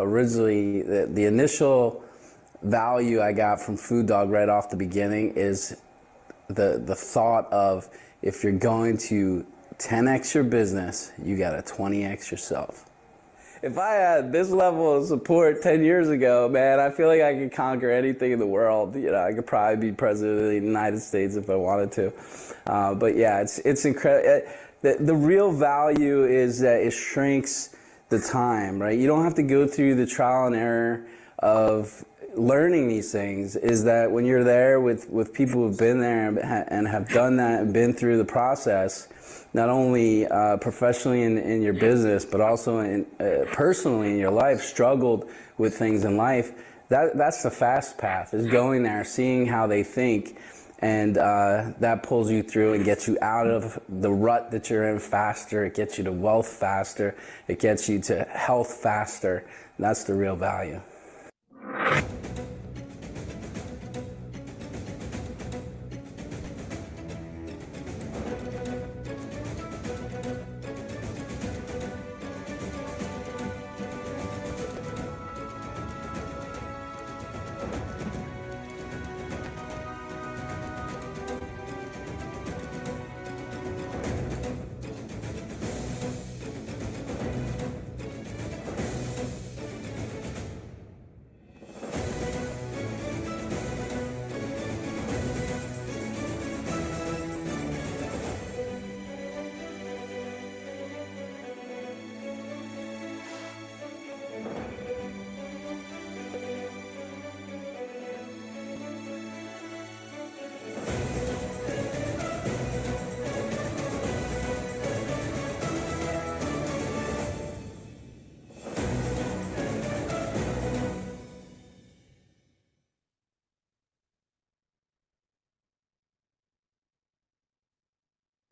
originally, the initial value I got from Food Dog right off the beginning is the thought of, if you're going to 10x your business, you got to 20x yourself. If I had this level of support 10 years ago, man, I feel like I could conquer anything in the world. You know, I could probably be president of the United States if I wanted to. But yeah, it's incredible. The real value is that it shrinks the time, right? You don't have to go through the trial and error of learning these things. Is that when you're there with people who've been there and have done that and been through the process, not only professionally in your business, but also personally in your life, struggled with things in life, that's the fast path, is going there, seeing how they think, and that pulls you through and gets you out of the rut that you're in faster. It gets you to wealth faster. It gets you to health faster. That's the real value.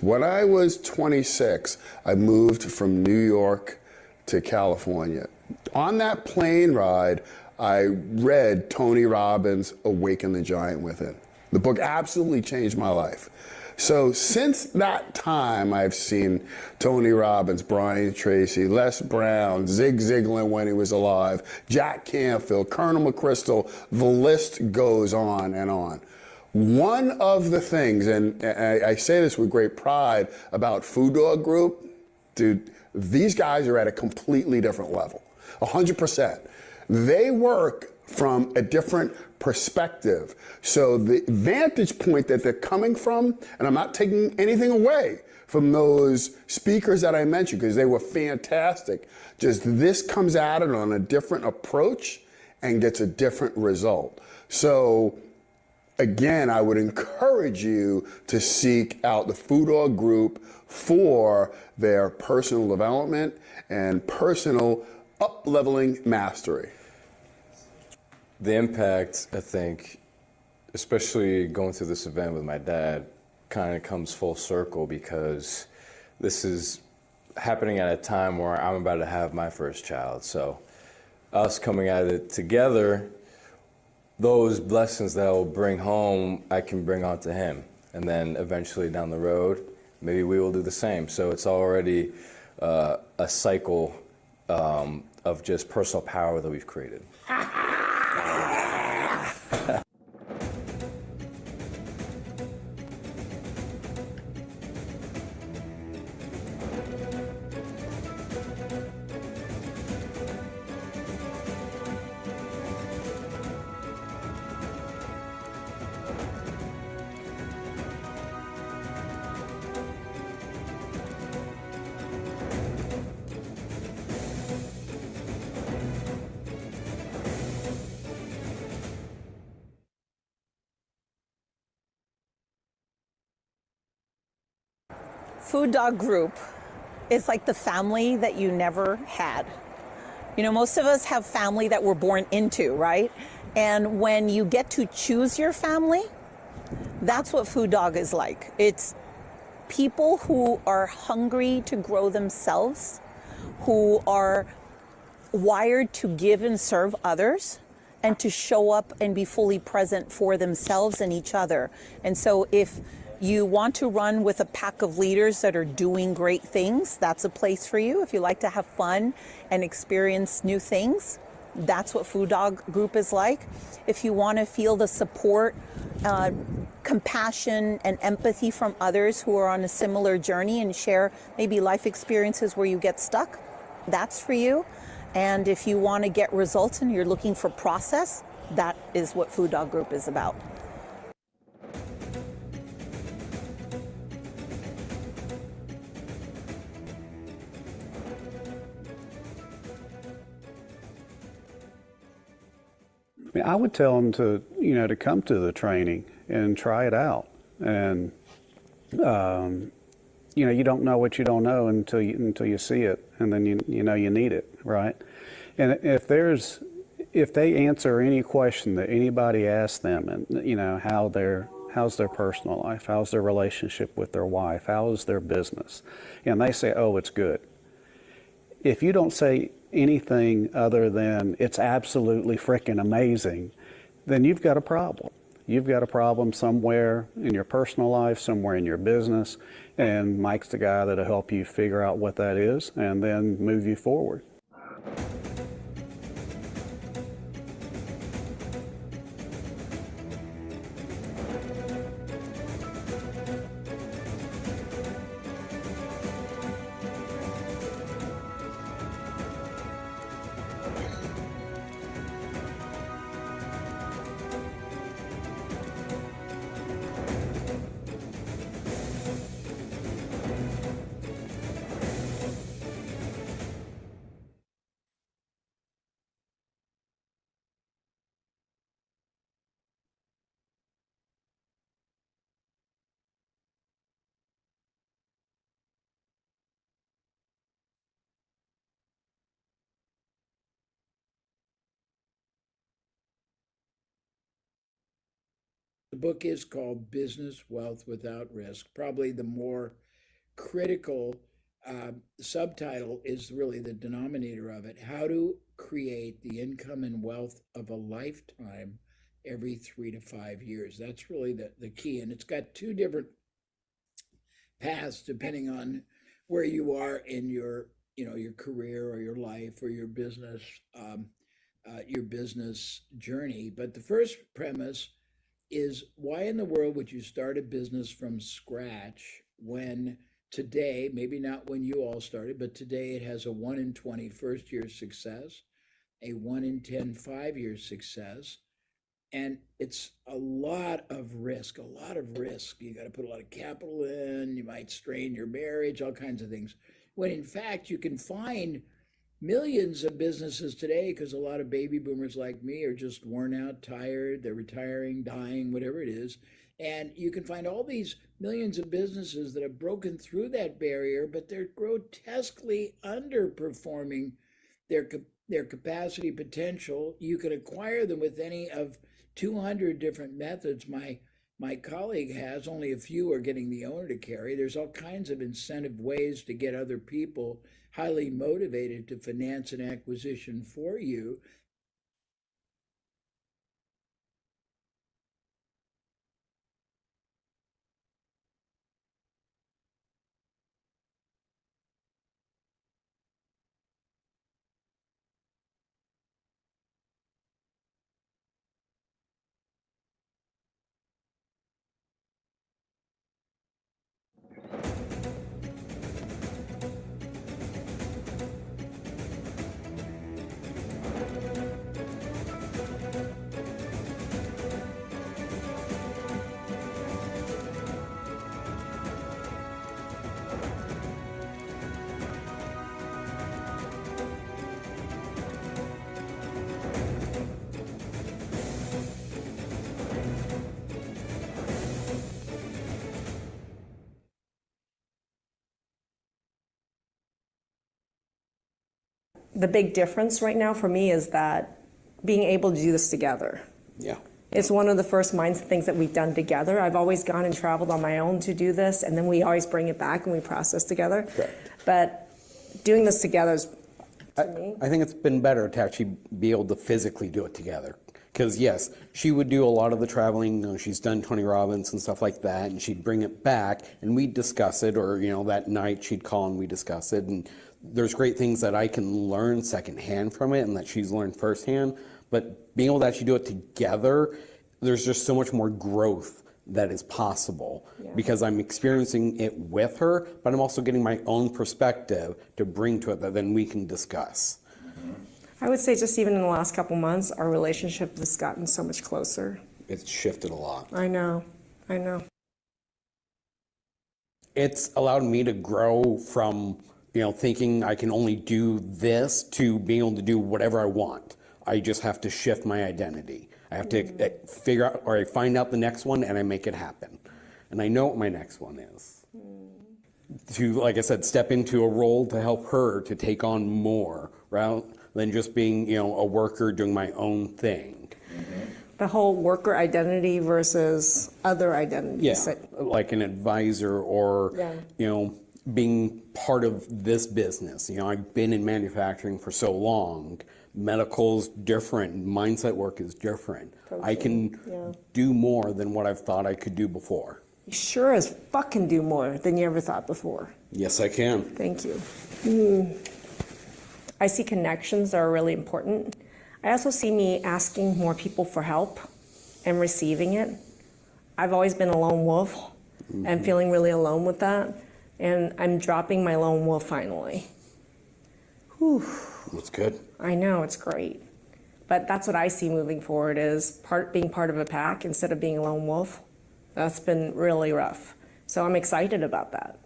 When I was 26, I moved from New York to California. On that plane ride, I read Tony Robbins' Awaken the Giant Within. The book absolutely changed my life. So since that time, I've seen Tony Robbins, Brian Tracy, Les Brown, Zig Ziglar when he was alive, Jack Canfield, Colonel McChrystal, the list goes on and on. One of the things, and I say this with great pride about Food Dog Group, dude, these guys are at a completely different level, 100%. They work from a different perspective. So the vantage point that they're coming from, and I'm not taking anything away from those speakers that I mentioned because they were fantastic, just this comes at it on a different approach and gets a different result. So again, I would encourage you to seek out the Food Dog Group for their personal development and personal up-leveling mastery. The impact, I think, especially going through this event with my dad, kind of comes full circle because this is happening at a time where I'm about to have my first child. So us coming at it together, those blessings that I will bring home, I can bring on to him. And then eventually down the road, maybe we will do the same. So it's already a cycle of just personal power that we've created. Food Dog Group is like the family that you never had. You know, most of us have family that we're born into, right? And when you get to choose your family, that's what Food Dog is like. It's people who are hungry to grow themselves, who are wired to give and serve others, and to show up and be fully present for themselves and each other. And so if you want to run with a pack of leaders that are doing great things, that's a place for you. If you like to have fun and experience new things, That's what Food Dog Group is like. If you want to feel the support, compassion, and empathy from others who are on a similar journey and share maybe life experiences where you get stuck, that's for you. And if you want to get results and you're looking for process, that is what Food Dog Group is about. I mean, I would tell them to, to come to the training and try it out. And, you don't know what you don't know until you see it, and then you know you need it, right? And if they answer any question that anybody asks them, and how's their personal life, how's their relationship with their wife, how's their business, and they say, oh, it's good. If you don't say anything other than it's absolutely freaking amazing, then you've got a problem. You've got a problem somewhere in your personal life, somewhere in your business, and Mike's the guy that'll help you figure out what that is and then move you forward. The book is called Business Wealth Without Risk. Probably the more critical subtitle is really the denominator of it: how to create the income and wealth of a lifetime every 3 to 5 years. That's really the key. And it's got two different paths depending on where you are in your career or your life or your business journey. But the first premise is, why in the world would you start a business from scratch when today, maybe not when you all started, but today it has a 1 in 20 first year success, a 1 in 10 5-year success, and it's a lot of risk, You got to put a lot of capital in, you might strain your marriage, all kinds of things. When in fact, you can find millions of businesses today, because a lot of baby boomers like me are just worn out, tired, they're retiring, dying, whatever it is. And you can find all these millions of businesses that have broken through that barrier, but they're grotesquely underperforming their capacity potential. You can acquire them with any of 200 different methods my colleague has. Only a few are getting the owner to carry. There's all kinds of incentive ways to get other people highly motivated to finance an acquisition for you. The big difference right now for me is that being able to do this together. Yeah. It's one of the first things that we've done together. I've always gone and traveled on my own to do this, and then we always bring it back and we process together. Correct. But doing this together is, to me, I think it's been better to actually be able to physically do it together. Because yes, she would do a lot of the traveling. She's done Tony Robbins and stuff like that, and she'd bring it back, and we'd discuss it. Or that night she'd call and we discuss it. And there's great things that I can learn secondhand from it and that she's learned firsthand, but being able to actually do it together, there's just so much more growth that is possible because I'm experiencing it with her, but I'm also getting my own perspective to bring to it that then we can discuss. I would say just even in the last couple months, our relationship has gotten so much closer. It's shifted a lot. I know. It's allowed me to grow from, thinking I can only do this to being able to do whatever I want. I just have to shift my identity. I have to figure out, or I find out the next one and I make it happen. And I know what my next one is. To, like I said, step into a role to help her to take on more rather than just being, a worker doing my own thing. The whole worker identity versus other identities. Yeah, like an advisor or, being part of this business. I've been in manufacturing for so long. Medical's different, mindset work is different. I can do more than what I've thought I could do before. You sure as fuck can do more than you ever thought before. Yes, I can. Thank you. I see connections are really important. I also see me asking more people for help and receiving it. I've always been a lone wolf and feeling really alone with that. And I'm dropping my lone wolf finally. Whew. That's good. I know, it's great. But that's what I see moving forward is being part of a pack instead of being a lone wolf. That's been really rough. So I'm excited about that.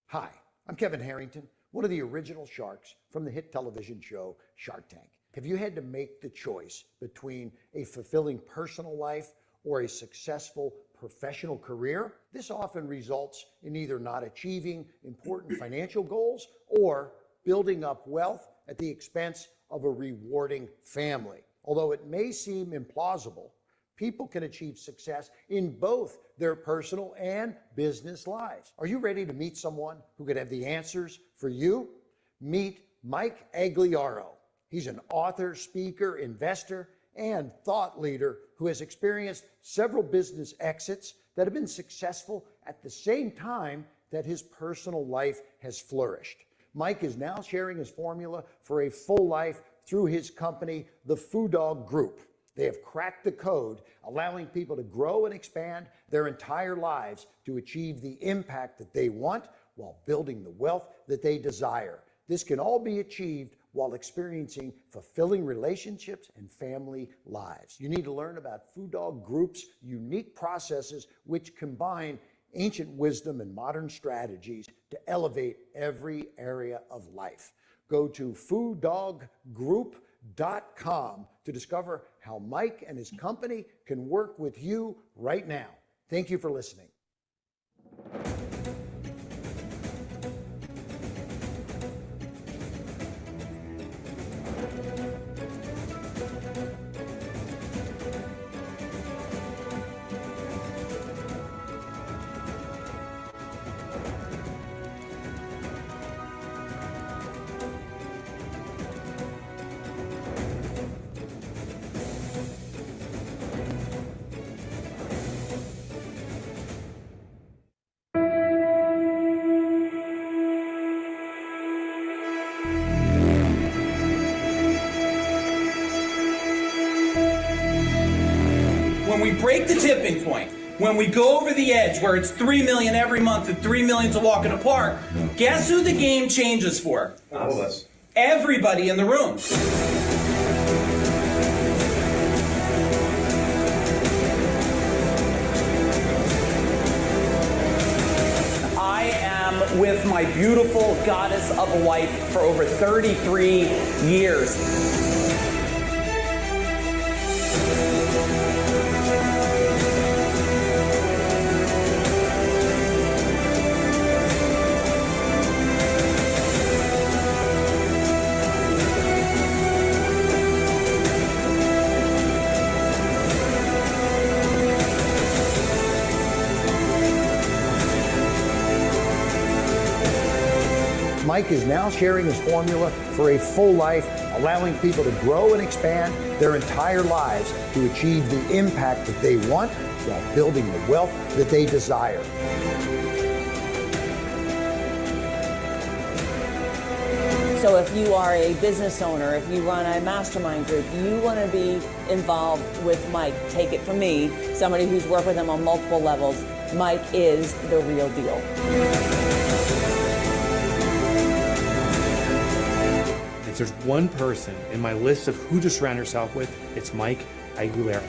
Hi, I'm Kevin Harrington, one of the original sharks from the hit television show Shark Tank. Have you had to make the choice between a fulfilling personal life or a successful professional career? This often results in either not achieving important financial goals or building up wealth at the expense of a rewarding family. Although it may seem implausible, people can achieve success in both their personal and business lives. Are you ready to meet someone who could have the answers for you? Meet Mike Agliaro. He's an author, speaker, investor, and thought leader who has experienced several business exits that have been successful at the same time that his personal life has flourished. Mike is now sharing his formula for a full life through his company, the Food Dog Group. They have cracked the code, allowing people to grow and expand their entire lives to achieve the impact that they want while building the wealth that they desire. This can all be achieved while experiencing fulfilling relationships and family lives. You need to learn about Food Dog Group's unique processes, which combine ancient wisdom and modern strategies to elevate every area of life. Go to fooddog.com to discover how Mike and his company can work with you right now. Thank you for listening. When we break the tipping point, when we go over the edge where it's 3 million every month and 3 million's a walk in the park, guess who the game changes for? All of us. Everybody in the room. I am with my beautiful goddess of a wife for over 33 years. Mike is now sharing his formula for a full life, allowing people to grow and expand their entire lives to achieve the impact that they want while building the wealth that they desire. So if you are a business owner, if you run a mastermind group, you want to be involved with Mike. Take it from me, somebody who's worked with him on multiple levels. Mike is the real deal. If there's one person in my list of who to surround yourself with, it's Mike Aguilera.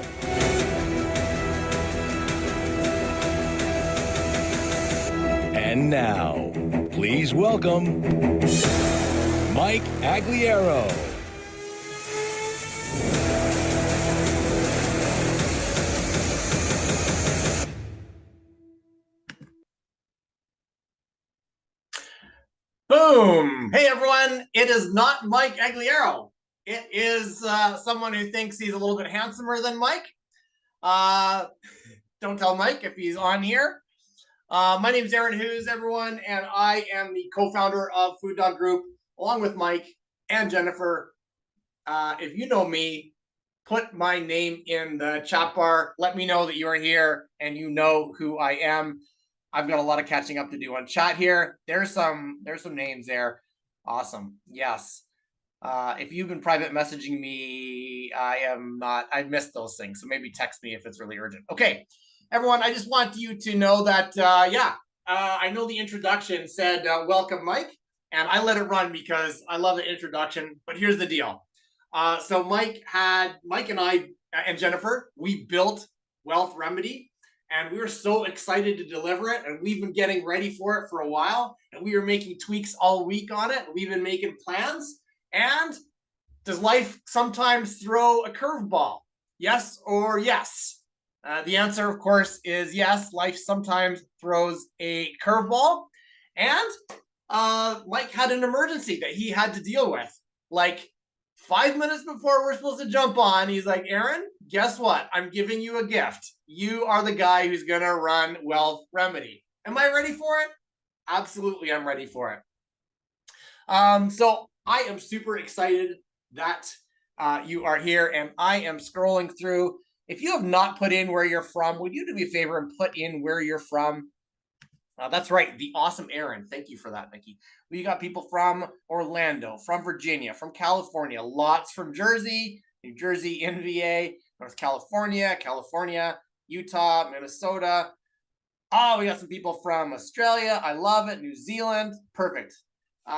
And now, please welcome Mike Aguilera. Boom! Hey everyone, it is not Mike Aguilera. It is someone who thinks he's a little bit handsomer than Mike. Don't tell Mike if he's on here. My name is Aaron Hughes, everyone, and I am the co-founder of Food Dog Group, along with Mike and Jennifer. If you know me, put my name in the chat bar. Let me know that you are here and you know who I am. I've got a lot of catching up to do on chat here. There's some names there. Awesome. Yes. If you've been private messaging me, I missed those things. So maybe text me if it's really urgent. Okay, everyone, I just want you to know that, I know the introduction said, welcome, Mike, and I let it run because I love the introduction, but here's the deal. So Mike and I and Jennifer, we built Wealth Remedy. And we were so excited to deliver it, and we've been getting ready for it for a while, and we were making tweaks all week on it. We've been making plans. And does life sometimes throw a curveball? Yes or yes? The answer, of course, is yes. Life sometimes throws a curveball. And Mike had an emergency that he had to deal with. Like 5 minutes before we're supposed to jump on, he's like, Aaron, guess what? I'm giving you a gift. You are the guy who's going to run Wealth Remedy. Am I ready for it? Absolutely, I'm ready for it. So I am super excited that you are here, and I am scrolling through. If you have not put in where you're from, would you do me a favor and put in where you're from? That's right, the awesome Aaron. Thank you for that, Nikki. We got people from Orlando, from Virginia, from California, lots from Jersey, New Jersey, NVA, North California, Utah, Minnesota. Oh, we got some people from Australia. I love it. New Zealand. Perfect.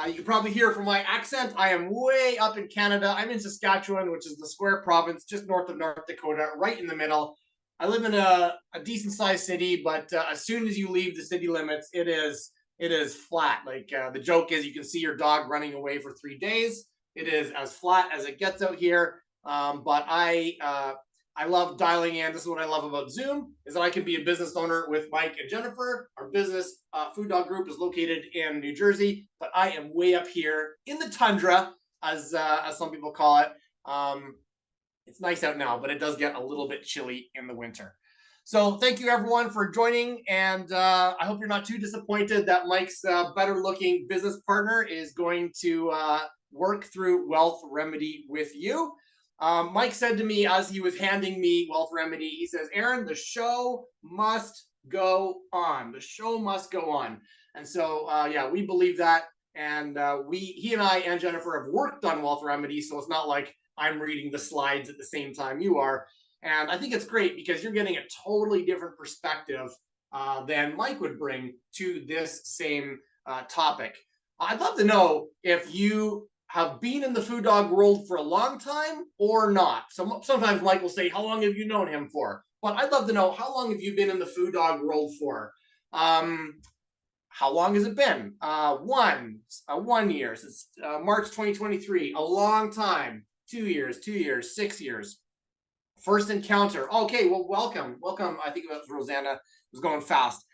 You can probably hear from my accent. I am way up in Canada. I'm in Saskatchewan, which is the square province just north of North Dakota, right in the middle. I live in a decent sized city, but as soon as you leave the city limits, it is flat. Like the joke is you can see your dog running away for 3 days. It is as flat as it gets out here. But I love dialing in. This is what I love about Zoom, is that I can be a business owner with Mike and Jennifer. Our business, Food Dog Group, is located in New Jersey, but I am way up here in the tundra, as some people call it. It's nice out now, but it does get a little bit chilly in the winter. So thank you, everyone, for joining, and I hope you're not too disappointed that Mike's better-looking business partner is going to work through Wealth Remedy with you. Mike said to me as he was handing me Wealth Remedy, he says, Aaron, the show must go on. The show must go on. And so, yeah, we believe that. And he and I and Jennifer have worked on Wealth Remedy, so it's not like I'm reading the slides at the same time you are. And I think it's great because you're getting a totally different perspective than Mike would bring to this same topic. I'd love to know if you have been in the food dog world for a long time or not. So sometimes Mike will say, how long have you known him for? But I'd love to know, how long have you been in the food dog world for? How long has it been? 1 year, since March 2023, a long time. 2 years, 6 years. First encounter. Okay, well, welcome. I think it was Rosanna. It was going fast.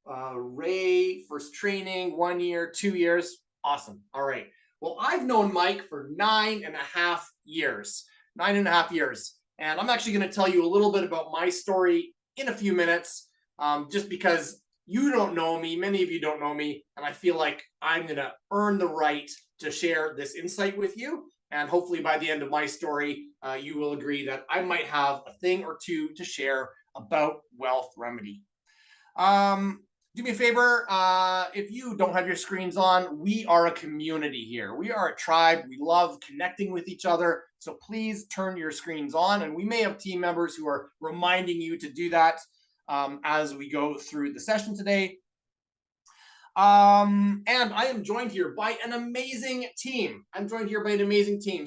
Ray, first training, 1 year, 2 years. Awesome. All right. Well, I've known Mike for 9.5 years. 9.5 years. And I'm actually going to tell you a little bit about my story in a few minutes, just because You don't know me, many of you don't know me, and I feel like I'm going to earn the right to share this insight with you. And hopefully by the end of my story, you will agree that I might have a thing or two to share about Wealth Remedy. Do me a favor, if you don't have your screens on, we are a community here. We are a tribe. We love connecting with each other. So please turn your screens on, and we may have team members who are reminding you to do that as we go through the session today. And I am joined here by an amazing team.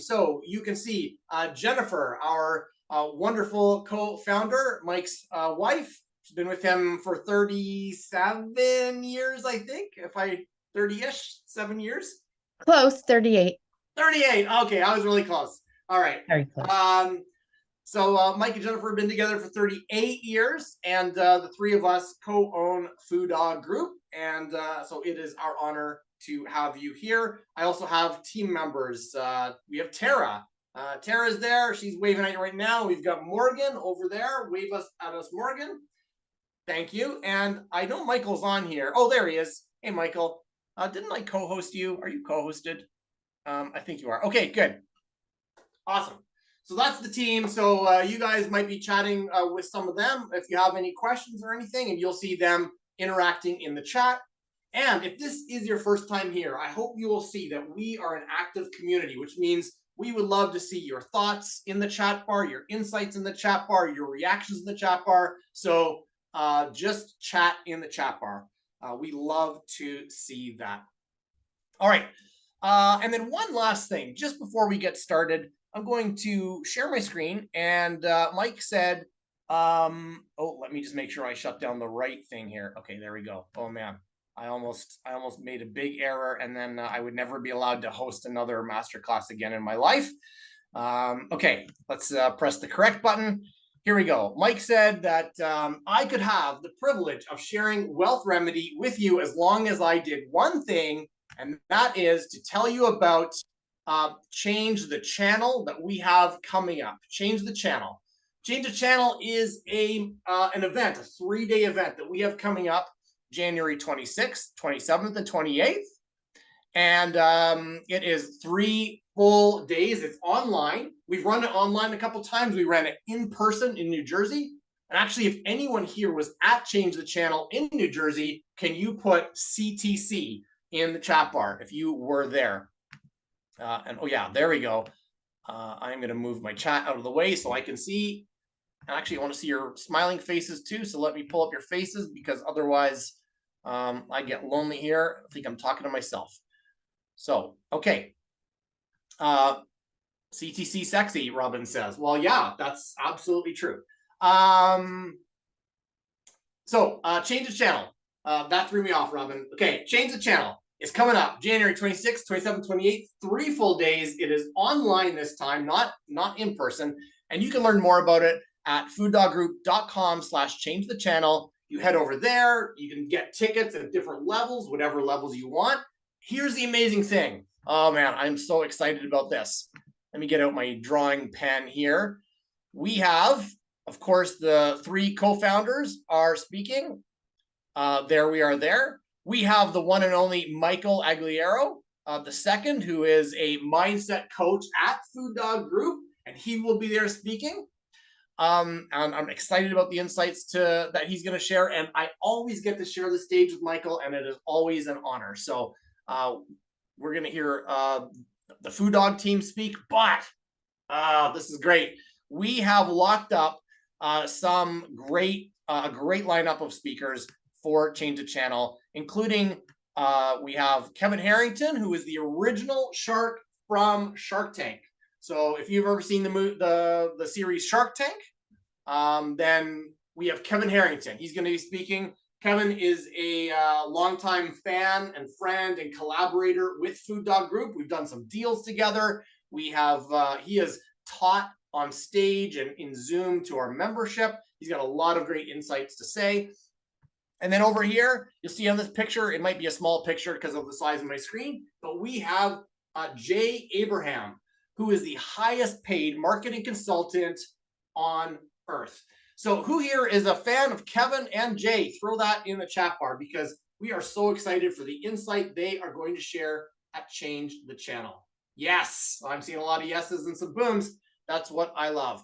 So you can see Jennifer, our wonderful co-founder, Mike's wife. She's been with him for 37 years, I think. 30-ish, 7 years. Close, 38. 38. Okay, I was really close. All right. Very close. So Mike and Jennifer have been together for 38 years, and the three of us co-own Food Dog Group, and so it is our honor to have you here. I also have team members. We have Tara. Tara's there. She's waving at you right now. We've got Morgan over there. Wave at us, Morgan. Thank you. And I know Michael's on here. Oh, there he is. Hey, Michael. Didn't I co-host you? Are you co-hosted? I think you are. Okay, good. Awesome. So that's the team. So you guys might be chatting with some of them if you have any questions or anything, and you'll see them interacting in the chat. And if this is your first time here, I hope you will see that we are an active community, which means we would love to see your thoughts in the chat bar, your insights in the chat bar, your reactions in the chat bar. So just chat in the chat bar. We love to see that. All right. And then one last thing, just before we get started, I'm going to share my screen. And Mike said, oh, let me just make sure I shut down the right thing here. Okay, there we go. Oh man, I almost made a big error, and then I would never be allowed to host another masterclass again in my life. Okay, let's press the correct button. Here we go. Mike said that I could have the privilege of sharing Wealth Remedy with you as long as I did one thing, and that is to tell you about Change the Channel that we have coming up. Change the Channel. Change the Channel is an event, a 3-day event that we have coming up January 26th, 27th, and 28th. And it is 3 full days. It's online. We've run it online a couple times. We ran it in person in New Jersey. And actually, if anyone here was at Change the Channel in New Jersey, can you put CTC in the chat bar if you were there? And oh yeah, there we go. I'm going to move my chat out of the way so I can see. And actually, I want to see your smiling faces too. So let me pull up your faces, because otherwise I get lonely here. I think I'm talking to myself. So, okay. CTC sexy, Robin says. Well, yeah, that's absolutely true. So change the channel. That threw me off, Robin. Okay, change the channel. It's coming up January 26th, 27th, 28th, 3 full days. It is online this time, not in person. And you can learn more about it at fooddoggroup.com/change the channel. You head over there. You can get tickets at different levels, whatever levels you want. Here's the amazing thing. Oh man, I'm so excited about this. Let me get out my drawing pen here. We have, of course, the 3 co-founders are speaking. There we are there. We have the one and only Michael Agliero, the second, who is a mindset coach at Food Dog Group, and he will be there speaking. And I'm excited about the insights that he's going to share. And I always get to share the stage with Michael, and it is always an honor. So we're going to hear the Food Dog team speak, but this is great. We have locked up some great lineup of speakers for Change the Channel, including we have Kevin Harrington, who is the original shark from Shark Tank. So if you've ever seen the series Shark Tank, then we have Kevin Harrington. He's going to be speaking. Kevin is a longtime fan and friend and collaborator with Food Dog Group. We've done some deals together. We have he has taught on stage and in Zoom to our membership. He's got a lot of great insights to say. And then over here, you'll see on this picture, it might be a small picture because of the size of my screen, but we have Jay Abraham, who is the highest paid marketing consultant on earth. So who here is a fan of Kevin and Jay? Throw that in the chat bar because we are so excited for the insight they are going to share at Change the Channel. Yes, I'm seeing a lot of yeses and some booms. That's what I love.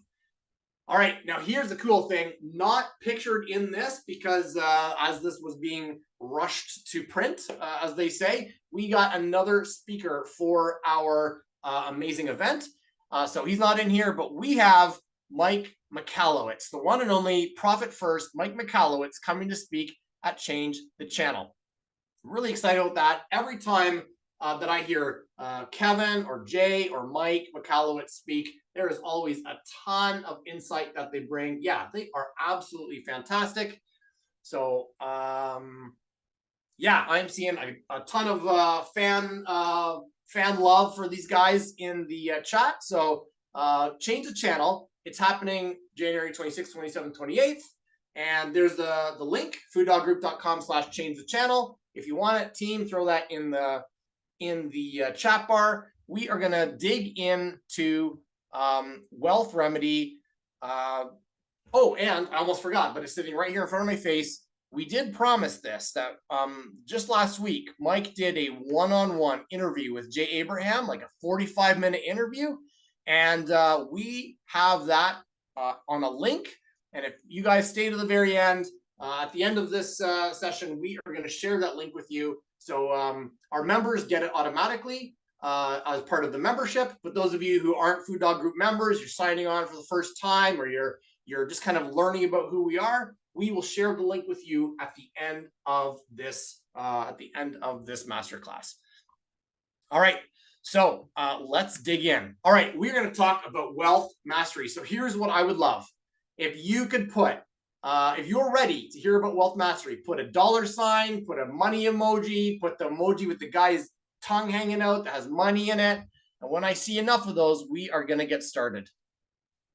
All right, now here's the cool thing, not pictured in this because as this was being rushed to print, as they say, we got another speaker for our amazing event. So he's not in here, but we have Mike Michalowicz, the one and only Profit First Mike Michalowicz coming to speak at Change the Channel. I'm really excited about that. Every time that I hear Kevin or Jay or Mike Michalowicz speak, there is always a ton of insight that they bring. Yeah, they are absolutely fantastic. So, yeah, I'm seeing a ton of fan love for these guys in the chat. So, Change the Channel. It's happening January 26th, 27th, 28th. And there's the link, fooddoggroup.com/change the channel. If you want it, team, throw that in the chat bar. We are going to dig into Wealth Remedy. Oh, and I almost forgot, but it's sitting right here in front of my face. We did promise this, that just last week, Mike did a one-on-one interview with Jay Abraham, like a 45-minute interview. And we have that on a link. And if you guys stay to the very end, at the end of this session, we are going to share that link with you. So our members get it automatically as part of the membership. But those of you who aren't Food Dog Group members, you're signing on for the first time, or you're just kind of learning about who we are, we will share the link with you at the end of this masterclass. All right. So let's dig in. All right, we're going to talk about wealth mastery. So here's what I would love. If you could put, if you're ready to hear about wealth mastery, put a $sign, put a money emoji, put the emoji with the guy's tongue hanging out that has money in it. And when I see enough of those, we are going to get started.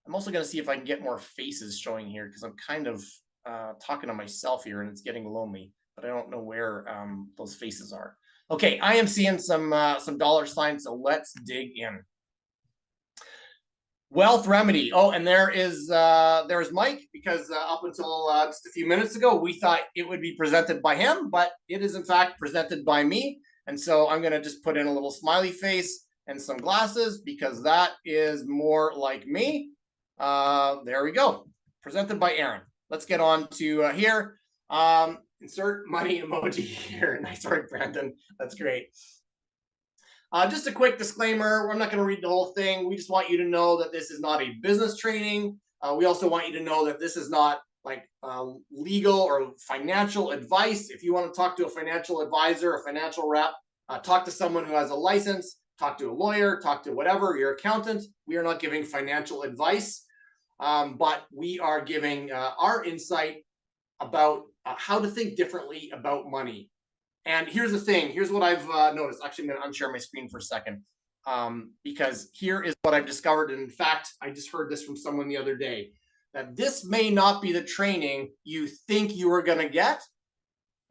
I'm also going to see if I can get more faces showing here because I'm kind of talking to myself here and it's getting lonely, but I don't know where those faces are. Okay, I am seeing some $signs, so let's dig in. Wealth Remedy. Oh, and there's Mike, because up until just a few minutes ago, we thought it would be presented by him, but it is in fact presented by me. And so I'm going to just put in a little smiley face and some glasses because that is more like me. There we go. Presented by Aaron. Let's get on to here. Insert money emoji here. Nice work, Brandon. That's great. Just a quick disclaimer. I'm not going to read the whole thing. We just want you to know that this is not a business training. We also want you to know that this is not like legal or financial advice. If you want to talk to a financial advisor, a financial rep, talk to someone who has a license, talk to a lawyer, talk to whatever, your accountant. We are not giving financial advice, but we are giving our insight about how to think differently about money. And here's the thing. Here's what I've noticed. Actually, I'm going to unshare my screen for a second because here is what I've discovered. And in fact, I just heard this from someone the other day, that this may not be the training you think you are going to get,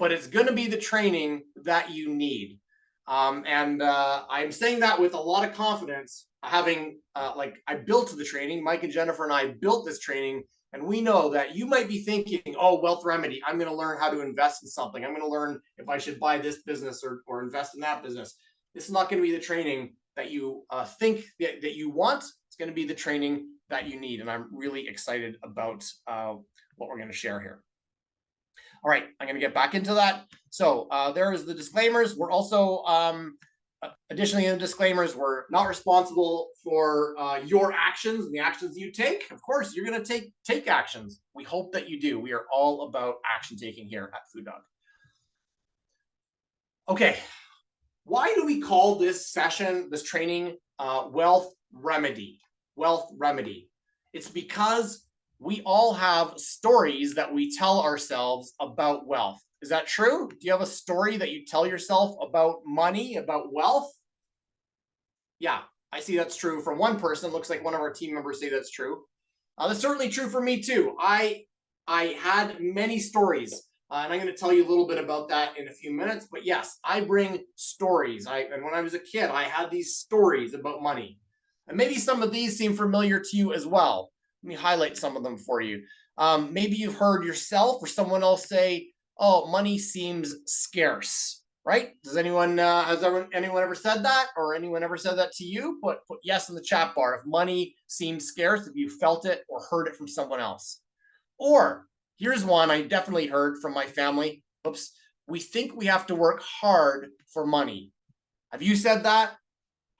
but it's going to be the training that you need. And I'm saying that with a lot of confidence, having I built the training. Mike and Jennifer and I built this training. And we know that you might be thinking, oh, Wealth Remedy, I'm going to learn how to invest in something. I'm going to learn if I should buy this business or invest in that business. This is not going to be the training that you think that you want. It's going to be the training that you need. And I'm really excited about what we're going to share here. All right, I'm going to get back into that. So there is the disclaimers. We're also additionally, in the disclaimers, we're not responsible for your actions and the actions you take. Of course, you're going to take actions. We hope that you do. We are all about action taking here at Food Dog. Okay, why do we call this session, this training, Wealth Remedy? Wealth Remedy. It's because we all have stories that we tell ourselves about wealth. Is that true? Do you have a story that you tell yourself about money, about wealth? Yeah, I see that's true from one person. Looks like one of our team members say that's true. That's certainly true for me too. I had many stories, and I'm going to tell you a little bit about that in a few minutes. But yes, I bring stories. And when I was a kid, I had these stories about money. And maybe some of these seem familiar to you as well. Let me highlight some of them for you. Maybe you've heard yourself or someone else say, "Oh, money seems scarce." Right? Does anyone anyone ever said that, or anyone ever said that to you? Put yes in the chat bar if money seems scarce, if you felt it or heard it from someone else. Or here's one I definitely heard from my family. Oops. We think we have to work hard for money. Have you said that?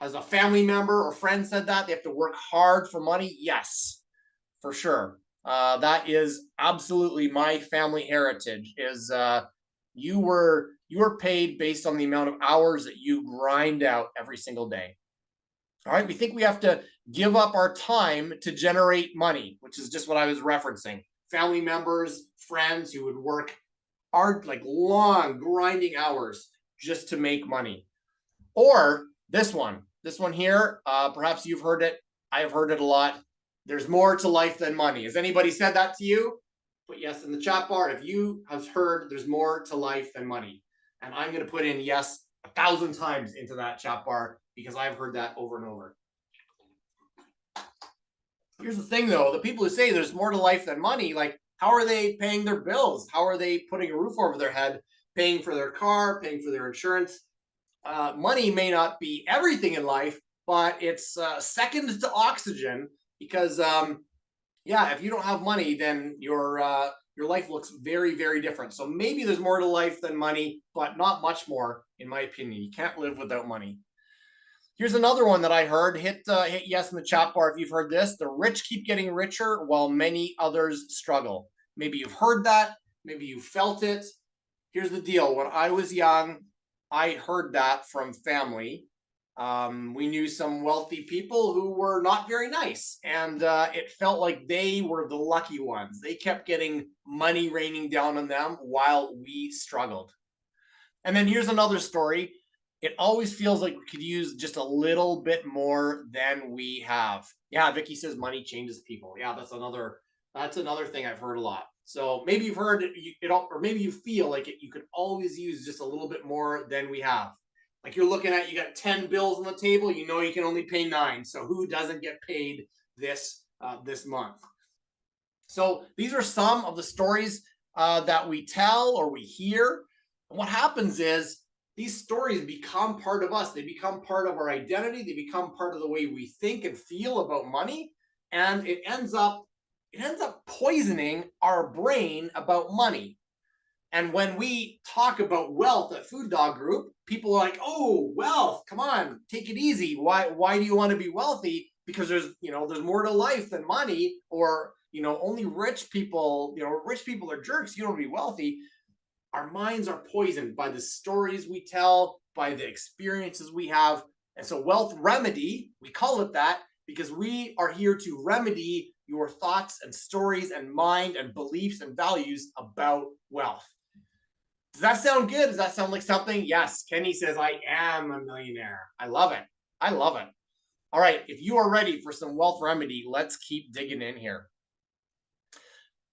Has a family member or friend said that? They have to work hard for money? Yes, for sure. That is absolutely my family heritage. Is you were paid based on the amount of hours that you grind out every single day. All right, we think we have to give up our time to generate money, which is just what I was referencing. Family members, friends who would work hard, like long grinding hours just to make money. Or this one here, perhaps you've heard it. I've heard it a lot. There's more to life than money. Has anybody said that to you? Put yes in the chat bar if you have heard there's more to life than money. And I'm going to put in yes 1,000 times into that chat bar because I've heard that over and over. Here's the thing though, the people who say there's more to life than money, like how are they paying their bills? How are they putting a roof over their head, paying for their car, paying for their insurance? Money may not be everything in life, but it's second to oxygen because, yeah, if you don't have money, then your life looks very, very different. So maybe there's more to life than money, but not much more, in my opinion. You can't live without money. Here's another one that I heard. Hit yes in the chat bar if you've heard this. The rich keep getting richer while many others struggle. Maybe you've heard that. Maybe you felt it. Here's the deal. When I was young, I heard that from family. We knew some wealthy people who were not very nice, and it felt like they were the lucky ones. They kept getting money raining down on them while we struggled. And then here's another story. It always feels like we could use just a little bit more than we have. Yeah, Vicky says money changes people. Yeah, that's another thing I've heard a lot. So maybe you've heard it, or maybe you feel like you could always use just a little bit more than we have. Like you're looking at, you got 10 bills on the table, you know you can only pay 9. So who doesn't get paid this month? So these are some of the stories that we tell or we hear. And what happens is these stories become part of us. They become part of our identity. They become part of the way we think and feel about money. And it ends up poisoning our brain about money. And when we talk about wealth at Food Dog Group, people are like, "Oh, wealth, come on, take it easy. Why do you want to be wealthy? Because there's more to life than money, or only rich people, rich people are jerks. You don't want to be wealthy." Our minds are poisoned by the stories we tell, by the experiences we have. And so Wealth Remedy, we call it that because we are here to remedy your thoughts and stories and mind and beliefs and values about wealth. Does that sound good? Does that sound like something? Yes. Kenny says, I am a millionaire. I love it. I love it. All right. If you are ready for some Wealth Remedy, let's keep digging in here.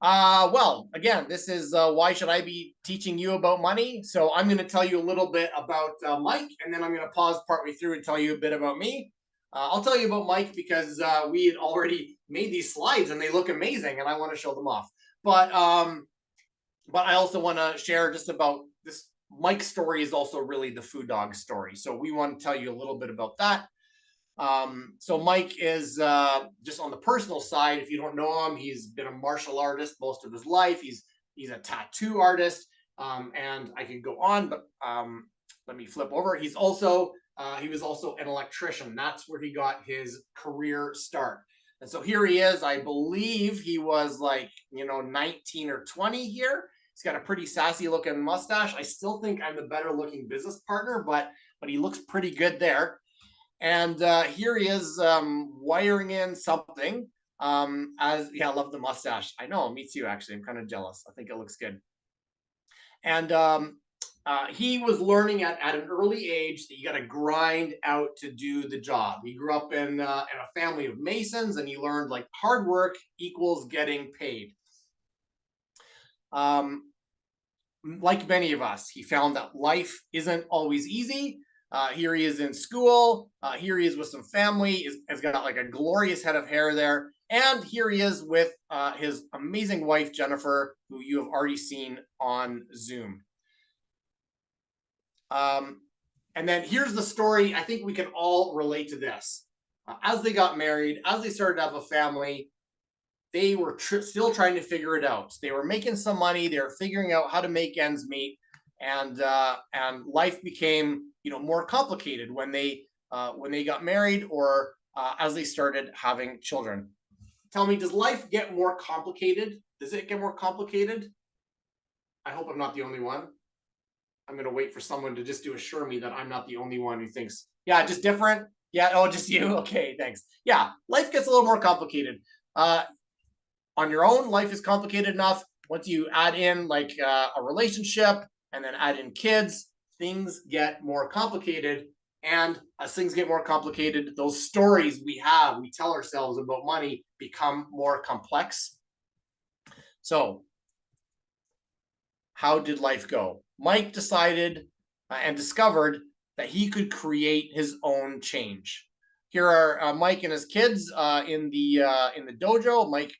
Well, again, this is why should I be teaching you about money? So I'm going to tell you a little bit about Mike, and then I'm going to pause partway through and tell you a bit about me. I'll tell you about Mike because we had already made these slides and they look amazing, and I want to show them off. But I also want to share just about this. Mike's story is also really the Food Dog story, so we want to tell you a little bit about that. So Mike is just on the personal side. If you don't know him, he's been a martial artist most of his life. He's a tattoo artist, and I could go on, but let me flip over. He was also an electrician. That's where he got his career start. And so here he is. I believe he was like 19 or 20 here. He's got a pretty sassy looking mustache. I still think I'm the better looking business partner, but he looks pretty good there. And here he is wiring in something. I love the mustache. I know, me too, actually. I'm kind of jealous. I think it looks good. And he was learning at an early age that you got to grind out to do the job. He grew up in a family of Masons, and he learned like hard work equals getting paid. Like many of us, he found that life isn't always easy. Here he is in school. Here he is with some family. Has got like a glorious head of hair there. And here he is with his amazing wife, Jennifer, who you have already seen on Zoom. And then here's the story. I think we can all relate to this. As they got married, as they started to have a family, they were still trying to figure it out. They were making some money. They were figuring out how to make ends meet, and life became more complicated when they got married or as they started having children. Tell me, does life get more complicated? Does it get more complicated? I hope I'm not the only one. I'm going to wait for someone to just assure me that I'm not the only one who thinks, yeah, just different. Yeah, oh, just you. Okay, thanks. Yeah, life gets a little more complicated. On your own, life is complicated enough. Once you add in like a relationship and then add in kids, things get more complicated. And as things get more complicated, those stories we tell ourselves about money become more complex. So how did life go? Mike decided and discovered that he could create his own change. Here are Mike and his kids in the dojo. Mike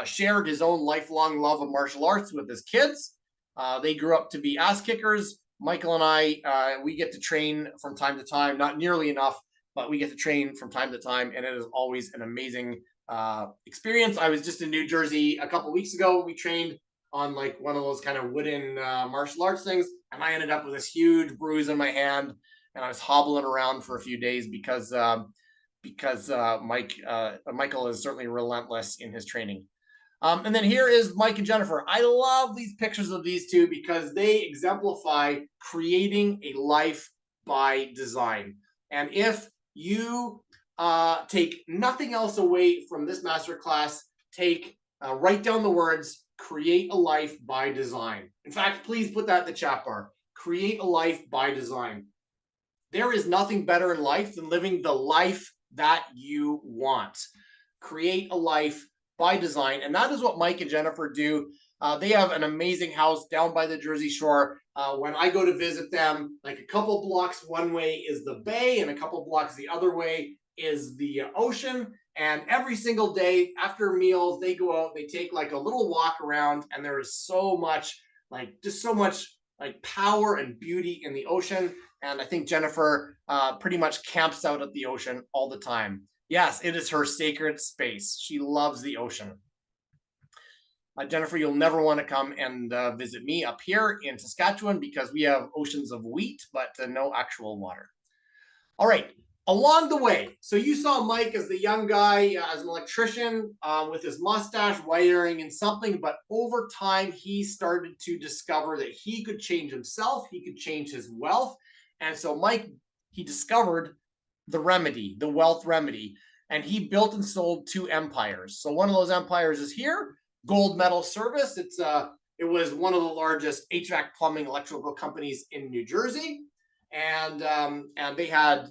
shared his own lifelong love of martial arts with his kids. They grew up to be ass kickers. Michael and I, we get to train from time to time, not nearly enough, but we get to train from time to time, and it is always an amazing experience. I was just in New Jersey a couple weeks ago. We trained on like one of those kind of wooden martial arts things, and I ended up with this huge bruise in my hand, and I was hobbling around for a few days because Michael is certainly relentless in his training. And then here is Mike and Jennifer. I love these pictures of these two because they exemplify creating a life by design. And if you take nothing else away from this masterclass, write down the words, create a life by design. In fact, please put that in the chat bar. Create a life by design. There is nothing better in life than living the life that you want. Create a life by design. And that is what Mike and Jennifer do. They have an amazing house down by the Jersey Shore. When I go to visit them, like a couple blocks one way is the bay and a couple blocks the other way is the ocean. And every single day after meals, they go out, they take like a little walk around, and there is so much, just so much power and beauty in the ocean. And I think Jennifer pretty much camps out at the ocean all the time. Yes, it is her sacred space. She loves the ocean. Jennifer, you'll never want to come and visit me up here in Saskatchewan because we have oceans of wheat, but no actual water. All right, along the way, so you saw Mike as the young guy, as an electrician with his mustache, wiring and something, but over time, he started to discover that he could change himself, he could change his wealth. And so Mike, he discovered the remedy, the wealth remedy, and he built and sold 2 empires. So one of those empires is here, Gold Medal Service. It was one of the largest HVAC plumbing electrical companies in New Jersey, and they had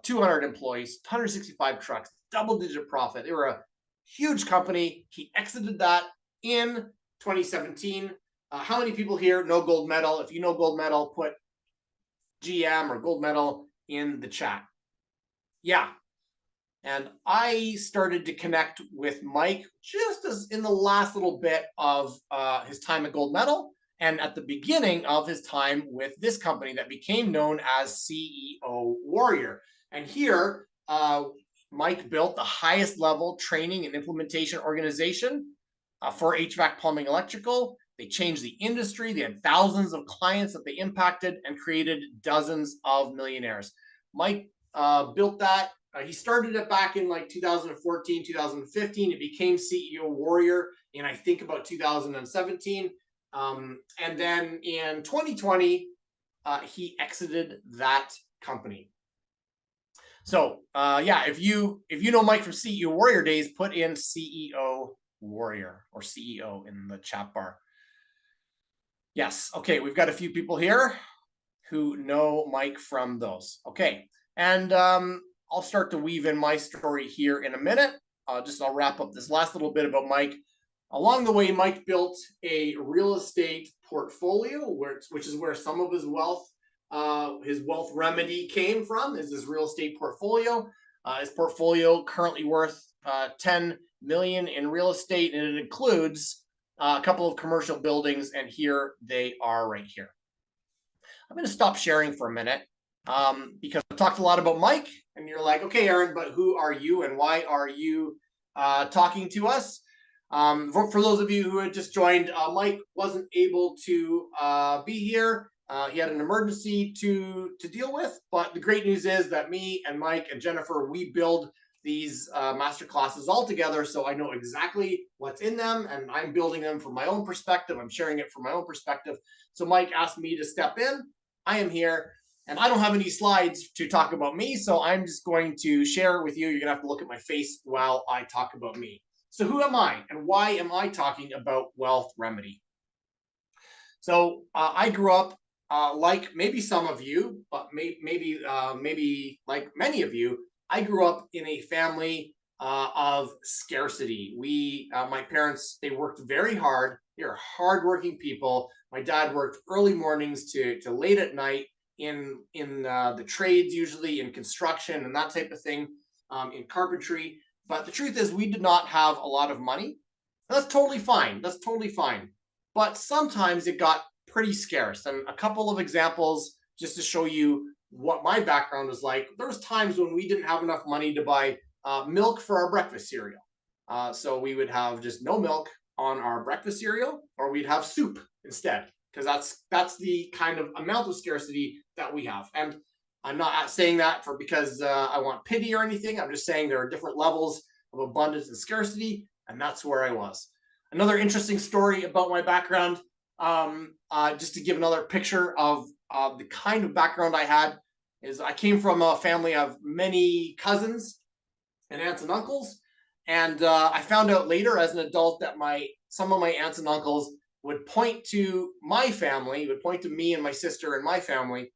200 employees, 165 trucks, double-digit profit. They were a huge company. He exited that in 2017. How many people here know Gold Medal? If you know Gold Medal, put GM or Gold Medal in the chat. Yeah. And I started to connect with Mike just as in the last little bit of his time at Gold Medal and at the beginning of his time with this company that became known as CEO Warrior. And here, Mike built the highest level training and implementation organization for HVAC plumbing electrical. They changed the industry. They had thousands of clients that they impacted and created dozens of millionaires. Mike built that. He started it back in like 2014, 2015. It became CEO Warrior in, I think, about 2017. And then in 2020, he exited that company. So yeah, if you know Mike from CEO Warrior days, put in CEO Warrior or CEO in the chat bar. Yes. Okay, we've got a few people here who know Mike from those. Okay, and I'll start to weave in my story here in a minute. I'll wrap up this last little bit about Mike. Along the way, Mike built a real estate portfolio, which is where some of his wealth remedy came from, is his real estate portfolio. His portfolio currently worth 10 million in real estate, and it includes a couple of commercial buildings, and here they are right here. I'm going to stop sharing for a minute because I've talked a lot about Mike, and you're like, okay, Aaron, but who are you and why are you talking to us? For those of you who had just joined, Mike wasn't able to be here. He had an emergency to deal with, but the great news is that me and Mike and Jennifer, we build these master classes all together, so I know exactly what's in them, and I'm building them from my own perspective. I'm sharing it from my own perspective. So Mike asked me to step in. I am here, and I don't have any slides to talk about me, so I'm just going to share with you. You're gonna have to look at my face while I talk about me. So who am I, and why am I talking about Wealth Remedy? So I grew up like maybe some of you, but maybe like many of you, I grew up in a family of scarcity. My parents, they worked very hard. They are hardworking people. My dad worked early mornings to late at night in the trades, usually in construction and that type of thing, in carpentry. But the truth is, we did not have a lot of money. That's totally fine. That's totally fine. But sometimes it got pretty scarce. And a couple of examples just to show you what my background was like. There was times when we didn't have enough money to buy milk for our breakfast cereal. So we would have just no milk on our breakfast cereal, or we'd have soup instead, because that's the kind of amount of scarcity that we have. And I'm not saying that because I want pity or anything. I'm just saying there are different levels of abundance and scarcity, and that's where I was. Another interesting story about my background, just to give another picture of the kind of background I had, is I came from a family of many cousins and aunts and uncles, and I found out later as an adult that some of my aunts and uncles would point to my family, would point to me and my sister and my family,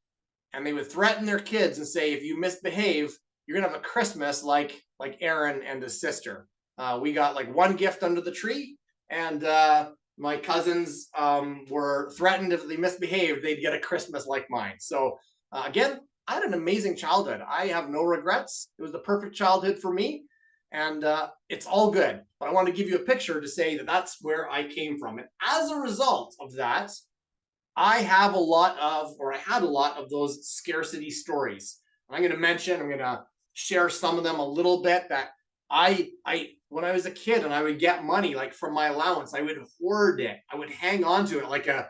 and they would threaten their kids and say, if you misbehave, you're gonna have a Christmas like Aaron and his sister. We got like one gift under the tree, and my cousins were threatened if they misbehaved, they'd get a Christmas like mine. So again, I had an amazing childhood. I have no regrets. It was the perfect childhood for me, and it's all good. But I want to give you a picture to say that that's where I came from. And as a result of that, I had a lot of those scarcity stories. I'm going to share some of them a little bit. That when I was a kid and I would get money like from my allowance, I would hoard it. I would hang on to it like a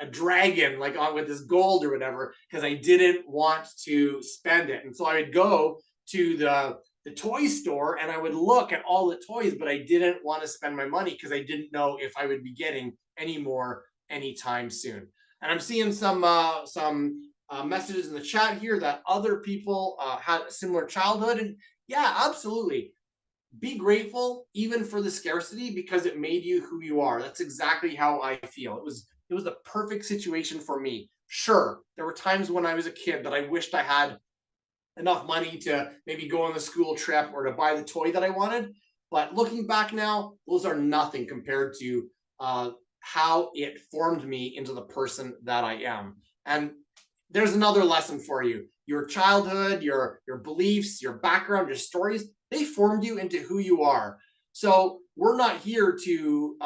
dragon, like on with this gold or whatever, because I didn't want to spend it. And so I would go to the toy store and I would look at all the toys, but I didn't want to spend my money because I didn't know if I would be getting any more anytime soon. And I'm seeing some messages in the chat here that other people had a similar childhood. And yeah, absolutely. Be grateful even for the scarcity, because it made you who you are. That's exactly how I feel. It was the perfect situation for me. Sure, there were times when I was a kid that I wished I had enough money to maybe go on the school trip or to buy the toy that I wanted. But looking back now, those are nothing compared to how it formed me into the person that I am. And there's another lesson for you. Your childhood, your beliefs, your background, your stories, they formed you into who you are. So we're not here to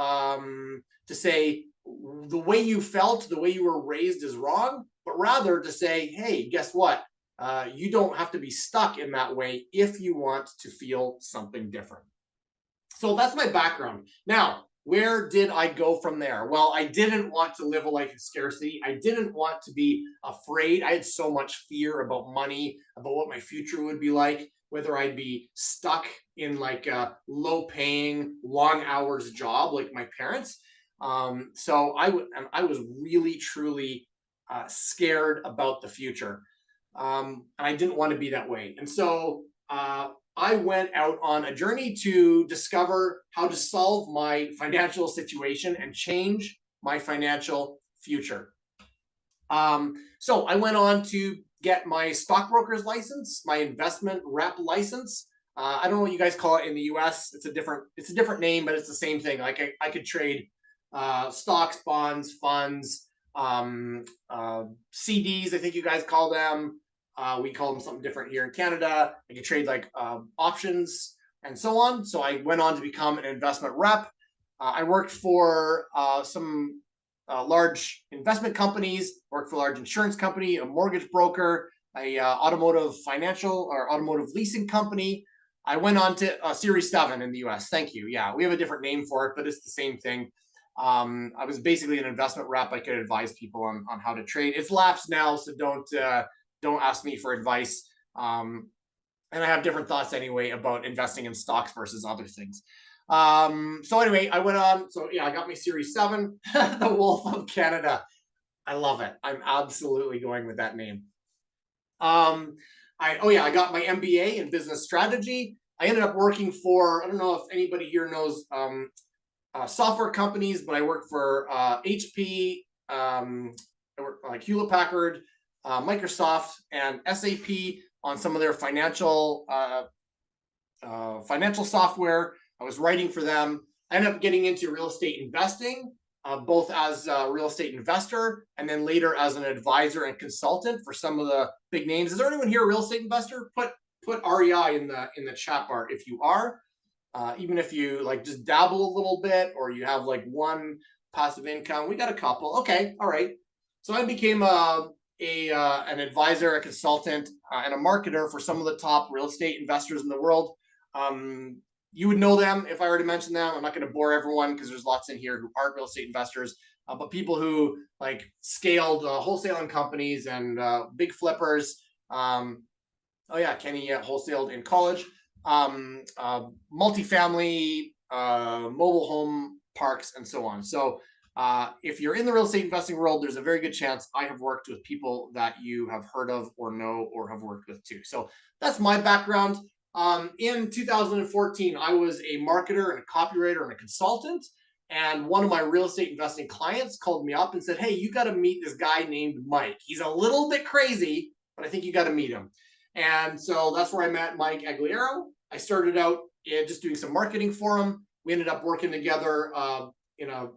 say the way you felt, the way you were raised is wrong, but rather to say, hey, guess what? You don't have to be stuck in that way if you want to feel something different. So that's my background. Now, where did I go from there? Well, I didn't want to live a life of scarcity. I didn't want to be afraid. I had so much fear about money, about what my future would be like, whether I'd be stuck in like a low paying, long hours job like my parents. So I was really, truly scared about the future. And I didn't want to be that way. And so I went out on a journey to discover how to solve my financial situation and change my financial future. So I went on to get my stockbroker's license, my investment rep license. I don't know what you guys call it in the US. It's a different name, but it's the same thing. Like I could trade stocks, bonds, funds, CDs, I think you guys call them. We call them something different here in Canada. I could trade like options and so on. So I went on to become an investment rep. I worked for some large investment companies, worked for a large insurance company, a mortgage broker, a automotive financial or automotive leasing company. I went on to Series 7 in the US. Thank you. Yeah, we have a different name for it, but it's the same thing. I was basically an investment rep. I could advise people on how to trade. It's lapsed now, so don't ask me for advice. And I have different thoughts anyway about investing in stocks versus other things. So anyway, I went on. So yeah, I got my Series 7, the Wolf of Canada. I love it. I'm absolutely going with that name. I got my MBA in business strategy. I ended up working for, I don't know if anybody here knows software companies, but I worked for HP, I worked like Hewlett Packard, Microsoft, and SAP on some of their financial software. I was writing for them. I ended up getting into real estate investing, both as a real estate investor and then later as an advisor and consultant for some of the big names. Is there anyone here a real estate investor? Put REI in the chat bar if you are. Even if you like just dabble a little bit or you have like one passive income. We got a couple. Okay, all right. So I became an advisor, a consultant, and a marketer for some of the top real estate investors in the world. You would know them if I already mentioned them. I'm not going to bore everyone because there's lots in here who aren't real estate investors, but people who like scaled wholesaling companies and big flippers. Kenny wholesaled in college. Multifamily, mobile home parks, and so on. So if you're in the real estate investing world, there's a very good chance I have worked with people that you have heard of or know or have worked with too. So that's my background. In 2014, I was a marketer and a copywriter and a consultant. And one of my real estate investing clients called me up and said, hey, you got to meet this guy named Mike. He's a little bit crazy, but I think you got to meet him. And so that's where I met Mike Agliero. I started out just doing some marketing for him. We ended up working together in a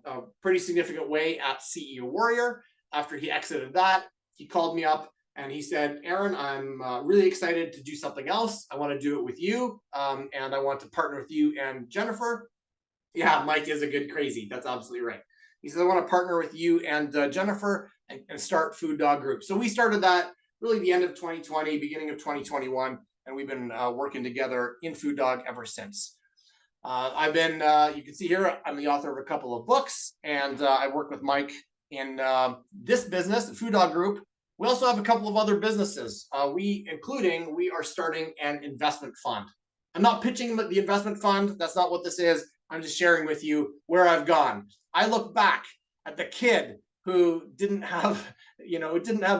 pretty significant way at CEO Warrior. After he exited that, he called me up and he said, Aaron, I'm really excited to do something else. I want to do it with you. And I want to partner with you and Jennifer. Yeah, Mike is a good crazy. That's absolutely right. He said, I want to partner with you and Jennifer and start Food Dog Group. So we started that really the end of 2020, beginning of 2021. And we've been working together in Food Dog ever since. I've been, you can see here, I'm the author of a couple of books, and I work with Mike in this business, the Food Dog Group. We also have a couple of other businesses, we are starting an investment fund. I'm not pitching the investment fund. That's not what this is. I'm just sharing with you where I've gone. I look back at the kid who didn't have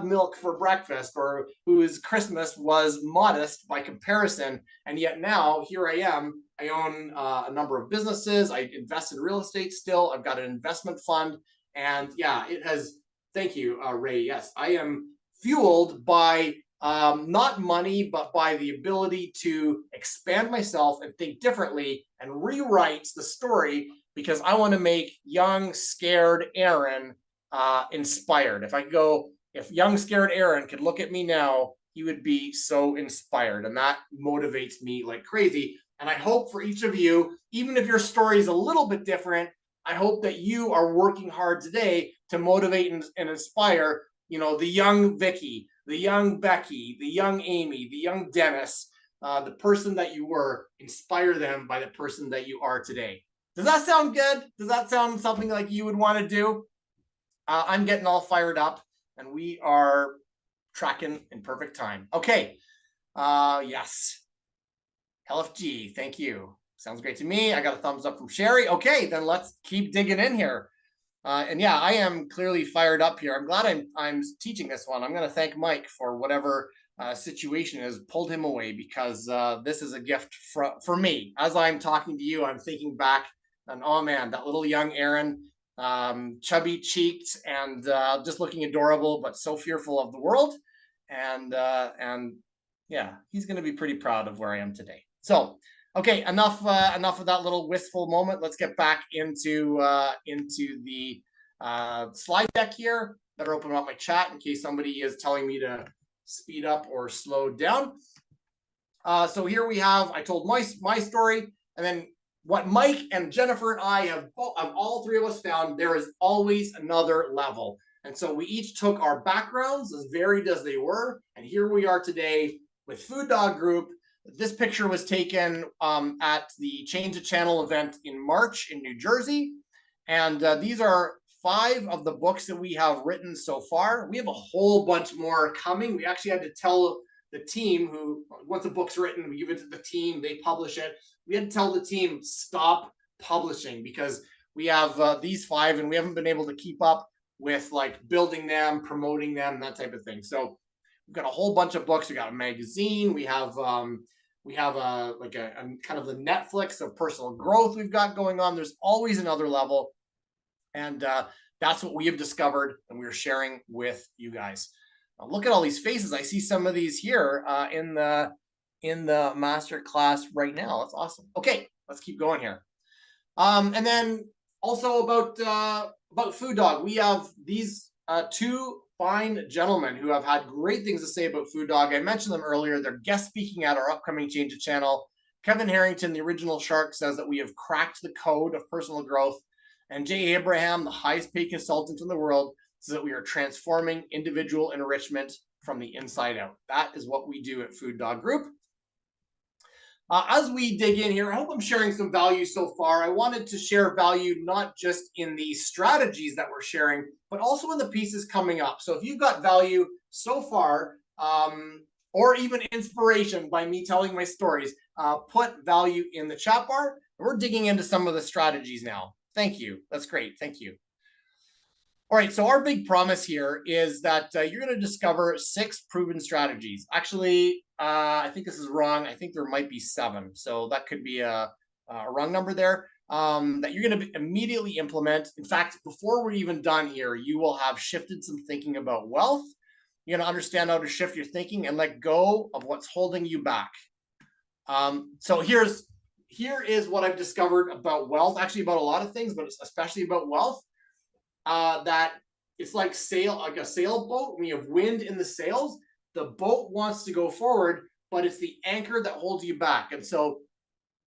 milk for breakfast or whose Christmas was modest by comparison. And yet now here I am. I own a number of businesses. I invest in real estate still. I've got an investment fund. And yeah, it has, thank you, Ray. Yes, I am fueled by not money, but by the ability to expand myself and think differently and rewrite the story because I want to make young, scared Aaron inspired. If young, scared Aaron could look at me now, he would be so inspired. And that motivates me like crazy. And I hope for each of you, even if your story is a little bit different, I hope that you are working hard today to motivate and inspire, the young Vicky, the young Becky, the young Amy, the young Dennis, the person that you were, inspire them by the person that you are today. Does that sound good? Does that sound something like you would want to do? I'm getting all fired up and we are tracking in perfect time. Okay. Yes. LFG, thank you. Sounds great to me. I got a thumbs up from Sherry. Okay, then let's keep digging in here. And yeah, I am clearly fired up here. I'm glad I'm teaching this one. I'm going to thank Mike for whatever situation has pulled him away because this is a gift for me. As I'm talking to you, I'm thinking back and oh man, that little young Aaron, chubby cheeked and just looking adorable, but so fearful of the world. And yeah, he's going to be pretty proud of where I am today. So, okay, enough of that little wistful moment. Let's get back into the slide deck here. Better open up my chat in case somebody is telling me to speed up or slow down. So here we have, I told my story, and then what Mike and Jennifer and I have all three of us found, there is always another level. And so we each took our backgrounds, as varied as they were, and here we are today with Food Dog Group. This picture was taken at the Change the Channel event in March in New Jersey. And these are 5 of the books that we have written so far. We have a whole bunch more coming. We actually had to tell the team who, once a book's written, we give it to the team, they publish it. We had to tell the team, stop publishing, because we have these 5 and we haven't been able to keep up with like building them, promoting them, that type of thing. So we've got a whole bunch of books. We got a magazine. We have a kind of the Netflix of personal growth we've got going on. There's always another level. And that's what we have discovered and we're sharing with you guys. Now look at all these faces. I see some of these here in the masterclass right now. That's awesome. Okay, let's keep going here. And then also about Food Dog, we have these 2 fine gentlemen who have had great things to say about Food Dog. I mentioned them earlier. They're guest speaking at our upcoming Change the Channel. Kevin Harrington, the original shark, says that we have cracked the code of personal growth. And Jay Abraham, the highest paid consultant in the world, says that we are transforming individual enrichment from the inside out. That is what we do at Food Dog Group. As we dig in here, I hope I'm sharing some value so far. I wanted to share value not just in the strategies that we're sharing, but also in the pieces coming up. So if you've got value so far, or even inspiration by me telling my stories, put value in the chat bar. We're digging into some of the strategies now. Thank you. That's great. Thank you. All right, so our big promise here is that you're going to discover 6 proven strategies. Actually, I think this is wrong. I think there might be 7. So that could be a wrong number there that you're going to immediately implement. In fact, before we're even done here, you will have shifted some thinking about wealth. You're going to understand how to shift your thinking and let go of what's holding you back. So here is what I've discovered about wealth, actually about a lot of things, but especially about wealth. That it's like a sailboat. When you have wind in the sails, the boat wants to go forward, but it's the anchor that holds you back. And so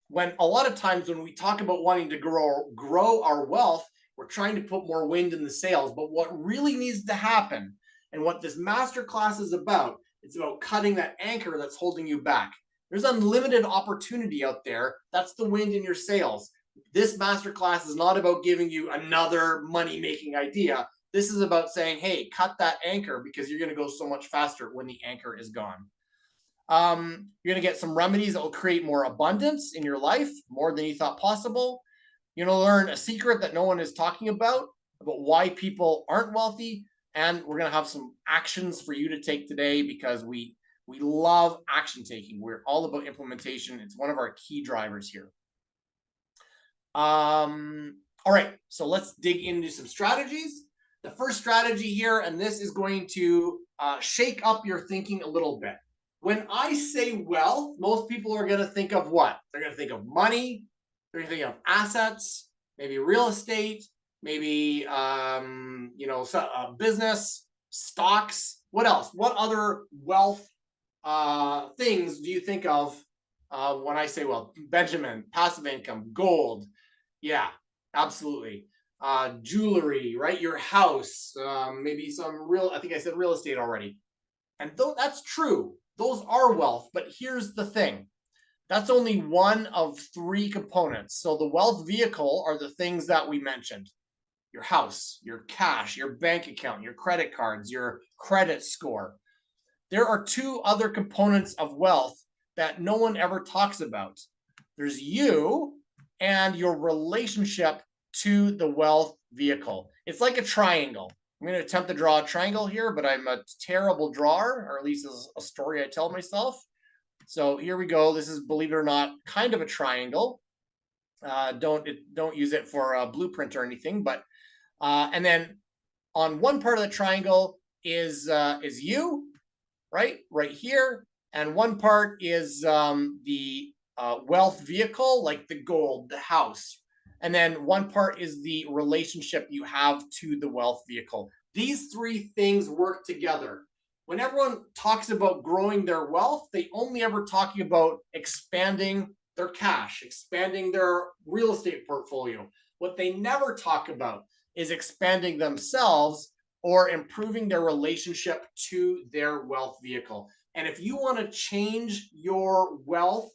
when a lot of times when we talk about wanting to grow our wealth, we're trying to put more wind in the sails. But what really needs to happen, and what this masterclass is about, it's about cutting that anchor that's holding you back. There's unlimited opportunity out there. That's the wind in your sails. This masterclass is not about giving you another money-making idea. This is about saying, hey, cut that anchor because you're going to go so much faster when the anchor is gone. You're going to get some remedies that will create more abundance in your life, more than you thought possible. You're going to learn a secret that no one is talking about why people aren't wealthy. And we're going to have some actions for you to take today because we love action taking. We're all about implementation. It's one of our key drivers here. All right, so let's dig into some strategies. The first strategy here, and this is going to shake up your thinking a little bit. When I say wealth, most people are going to think of what? They're going to think of money. They're going to think of assets, maybe real estate, maybe business, stocks. What else? What other wealth things do you think of when I say wealth? Benjamin, passive income, gold. Yeah, absolutely. Jewelry, right? Your house, maybe some I think I said real estate already. And though that's true, those are wealth. But here's the thing. That's only one of 3 components. So the wealth vehicle are the things that we mentioned. Your house, your cash, your bank account, your credit cards, your credit score. There are 2 other components of wealth that no one ever talks about. There's you and your relationship to the wealth vehicle. It's like a triangle. I'm going to attempt to draw a triangle here, but I'm a terrible drawer, or at least this is a story I tell myself. So here we go. This is, believe it or not, kind of a triangle. Don't use it for a blueprint or anything, but and then on one part of the triangle is you, right here, and one part is the wealth vehicle, like the gold, the house, and then one part is the relationship you have to the wealth vehicle. These 3 things work together. when everyone talks about growing their wealth, they only ever talking about expanding their cash, expanding their real estate portfolio. What they never talk about is expanding themselves or improving their relationship to their wealth vehicle. And if you want to change your wealth,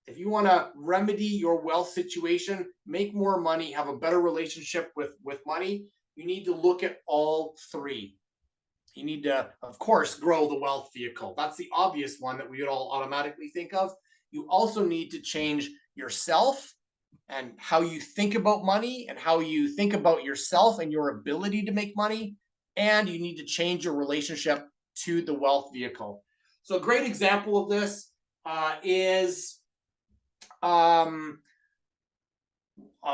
if you want to remedy your wealth situation, make more money, have a better relationship with money, you need to look at all three. You need to, of course, grow the wealth vehicle. That's the obvious one that we would all automatically think of. You also need to change yourself and how you think about money and how you think about yourself and your ability to make money. And you need to change your relationship to the wealth vehicle. So a great example of this is a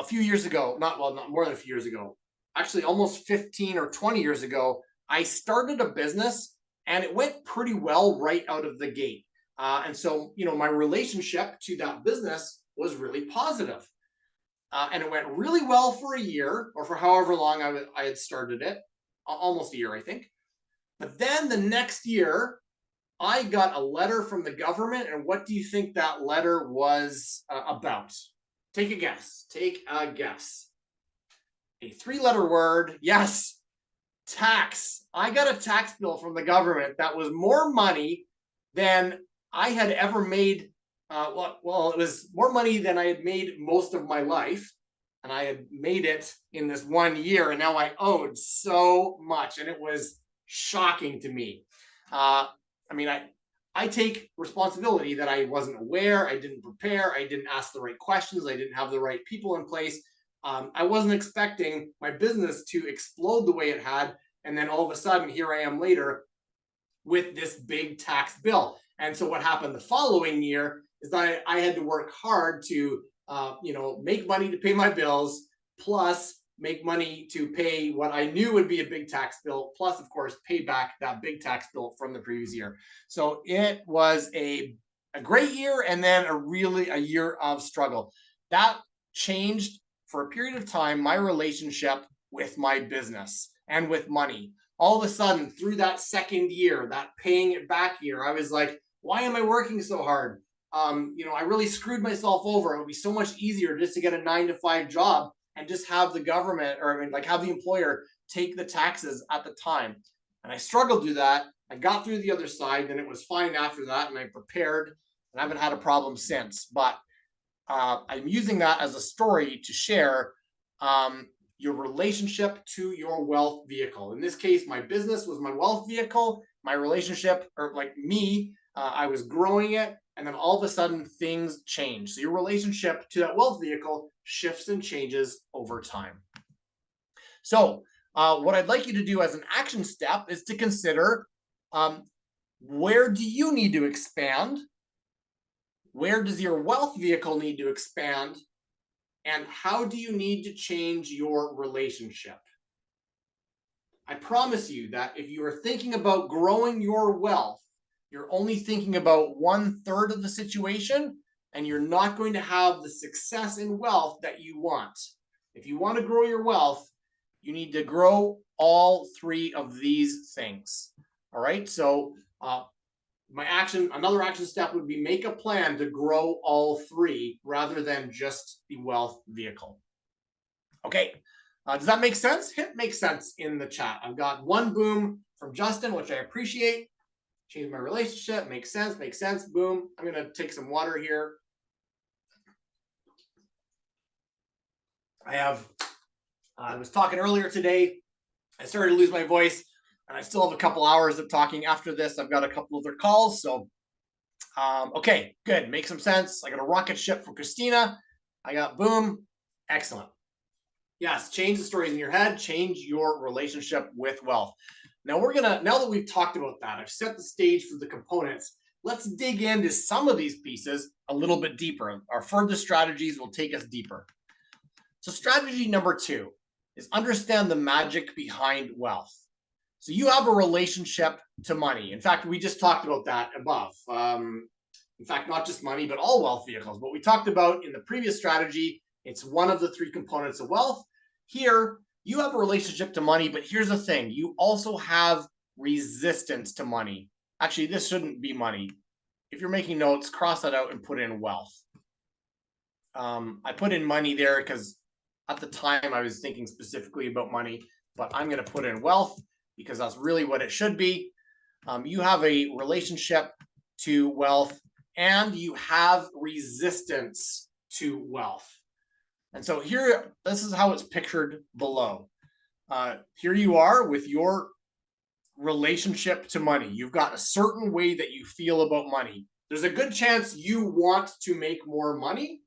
few years ago, not more than a few years ago, actually almost 15 or 20 years ago, I started a business and it went pretty well right out of the gate. And so, my relationship to that business was really positive. And it went really well for a year or for however long I had started it, almost a year, I think. But then the next year, I got a letter from the government. And what do you think that letter was about? Take a guess. Take a guess. A 3-letter word. Yes. Tax. I got a tax bill from the government that was more money than I had ever made. Well, it was more money than I had made most of my life. And I had made it in this 1 year. And now I owed so much. And it was shocking to me. I take responsibility that I wasn't aware, I didn't prepare, I didn't ask the right questions, I didn't have the right people in place. I wasn't expecting my business to explode the way it had. And then all of a sudden, here I am later with this big tax bill. And so what happened the following year is that I had to work hard to, make money to pay my bills, plus make money to pay what I knew would be a big tax bill, plus, of course, pay back that big tax bill from the previous year. So it was a great year and then a year of struggle. That changed for a period of time my relationship with my business and with money. All of a sudden, through that second year, that paying it back year, I was like, why am I working so hard? I really screwed myself over. It would be so much easier just to get a 9-to-5 job and just have the government have the employer take the taxes at the time. And I struggled through that. I got through the other side, then it was fine after that, and I prepared, and I haven't had a problem since. But I'm using that as a story to share your relationship to your wealth vehicle. In this case, my business was my wealth vehicle. My relationship, I was growing it, and then all of a sudden things change. So your relationship to that wealth vehicle shifts and changes over time. So what I'd like you to do as an action step is to consider, where do you need to expand? Where does your wealth vehicle need to expand? And how do you need to change your relationship? I promise you that if you are thinking about growing your wealth, you're only thinking about 1/3 of the situation, and you're not going to have the success in wealth that you want. If you want to grow your wealth, you need to grow all 3 of these things. All right. So another action step would be make a plan to grow all 3 rather than just the wealth vehicle. Okay. Does that make sense? Hit make sense in the chat. I've got 1 boom from Justin, which I appreciate. Change my relationship. Makes sense. Boom. I'm going to take some water here. I was talking earlier today. I started to lose my voice, and I still have a couple hours of talking after this. I've got a couple other calls. So, okay, good. Makes some sense. I got a rocket ship from Christina. I got boom. Excellent. Yes, change the stories in your head. Change your relationship with wealth. Now now that we've talked about that, I've set the stage for the components. Let's dig into some of these pieces a little bit deeper. Our further strategies will take us deeper. So strategy number 2 is understand the magic behind wealth. So you have a relationship to money. In fact, we just talked about that above. In fact, not just money, but all wealth vehicles. What we talked about in the previous strategy, it's one of the 3 components of wealth. Here, you have a relationship to money, but here's the thing. You also have resistance to money. Actually, this shouldn't be money. If you're making notes, cross that out and put in wealth. I put in money there because at the time I was thinking specifically about money, but I'm going to put in wealth because that's really what it should be. You have a relationship to wealth and you have resistance to wealth. And so here, this is how it's pictured below. Here you are with your relationship to money. You've got a certain way that you feel about money. There's a good chance you want to make more money,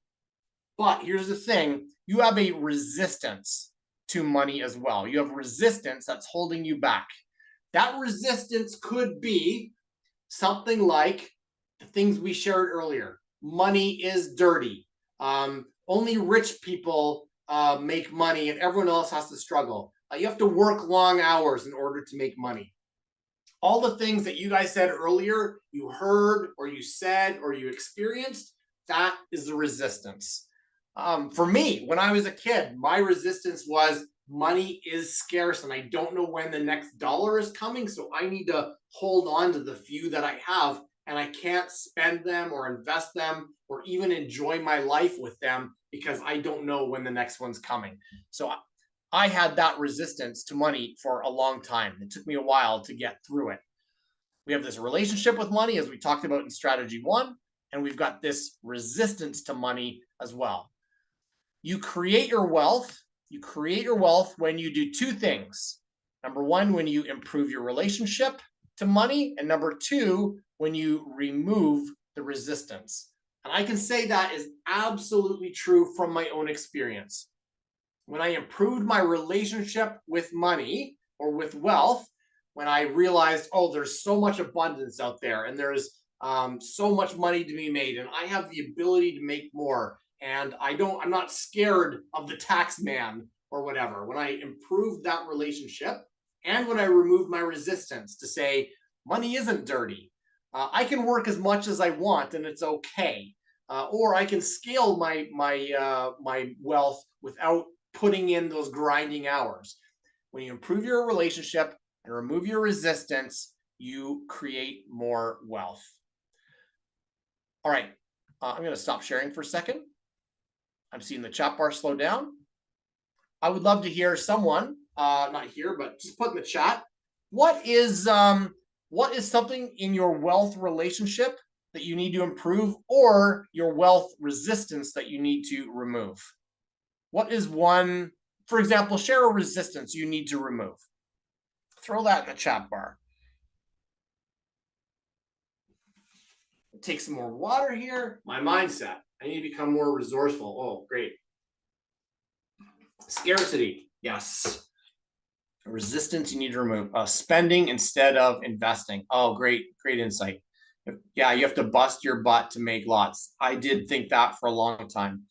but here's the thing, you have a resistance to money as well. You have resistance that's holding you back. That resistance could be something like the things we shared earlier. Money is dirty. Only rich people make money and everyone else has to struggle. You have to work long hours in order to make money. All the things that you guys said earlier, you heard or you said or you experienced, that is the resistance. For me, when I was a kid, my resistance was money is scarce and I don't know when the next dollar is coming, so I need to hold on to the few that I have and I can't spend them or invest them or even enjoy my life with them because I don't know when the next one's coming. So I had that resistance to money for a long time. It took me a while to get through it. We have this relationship with money, as we talked about in strategy 1, and we've got this resistance to money as well. You create your wealth. You create your wealth when you do 2 things. Number 1, when you improve your relationship to money, and number 2, when you remove the resistance. And I can say that is absolutely true from my own experience. When I improved my relationship with money or with wealth, when I realized, oh, there's so much abundance out there and there's so much money to be made and I have the ability to make more and I'm not scared of the tax man or whatever. When I improved that relationship and when I removed my resistance to say money isn't dirty, I can work as much as I want and it's okay. Or I can scale my wealth without putting in those grinding hours. When you improve your relationship and remove your resistance, you create more wealth. All right, I'm going to stop sharing for a second. I'm seeing the chat bar slow down. I would love to hear someone, not here, but just put in the chat, what is something in your wealth relationship that you need to improve or your wealth resistance that you need to remove? What is one, for example, share a resistance you need to remove? Throw that in the chat bar. Take some more water here. My mindset. I need to become more resourceful. Oh, great. Scarcity. Yes. Resistance you need to remove. Spending instead of investing. Oh, great insight. Yeah, you have to bust your butt to make lots. I did think that for a long time.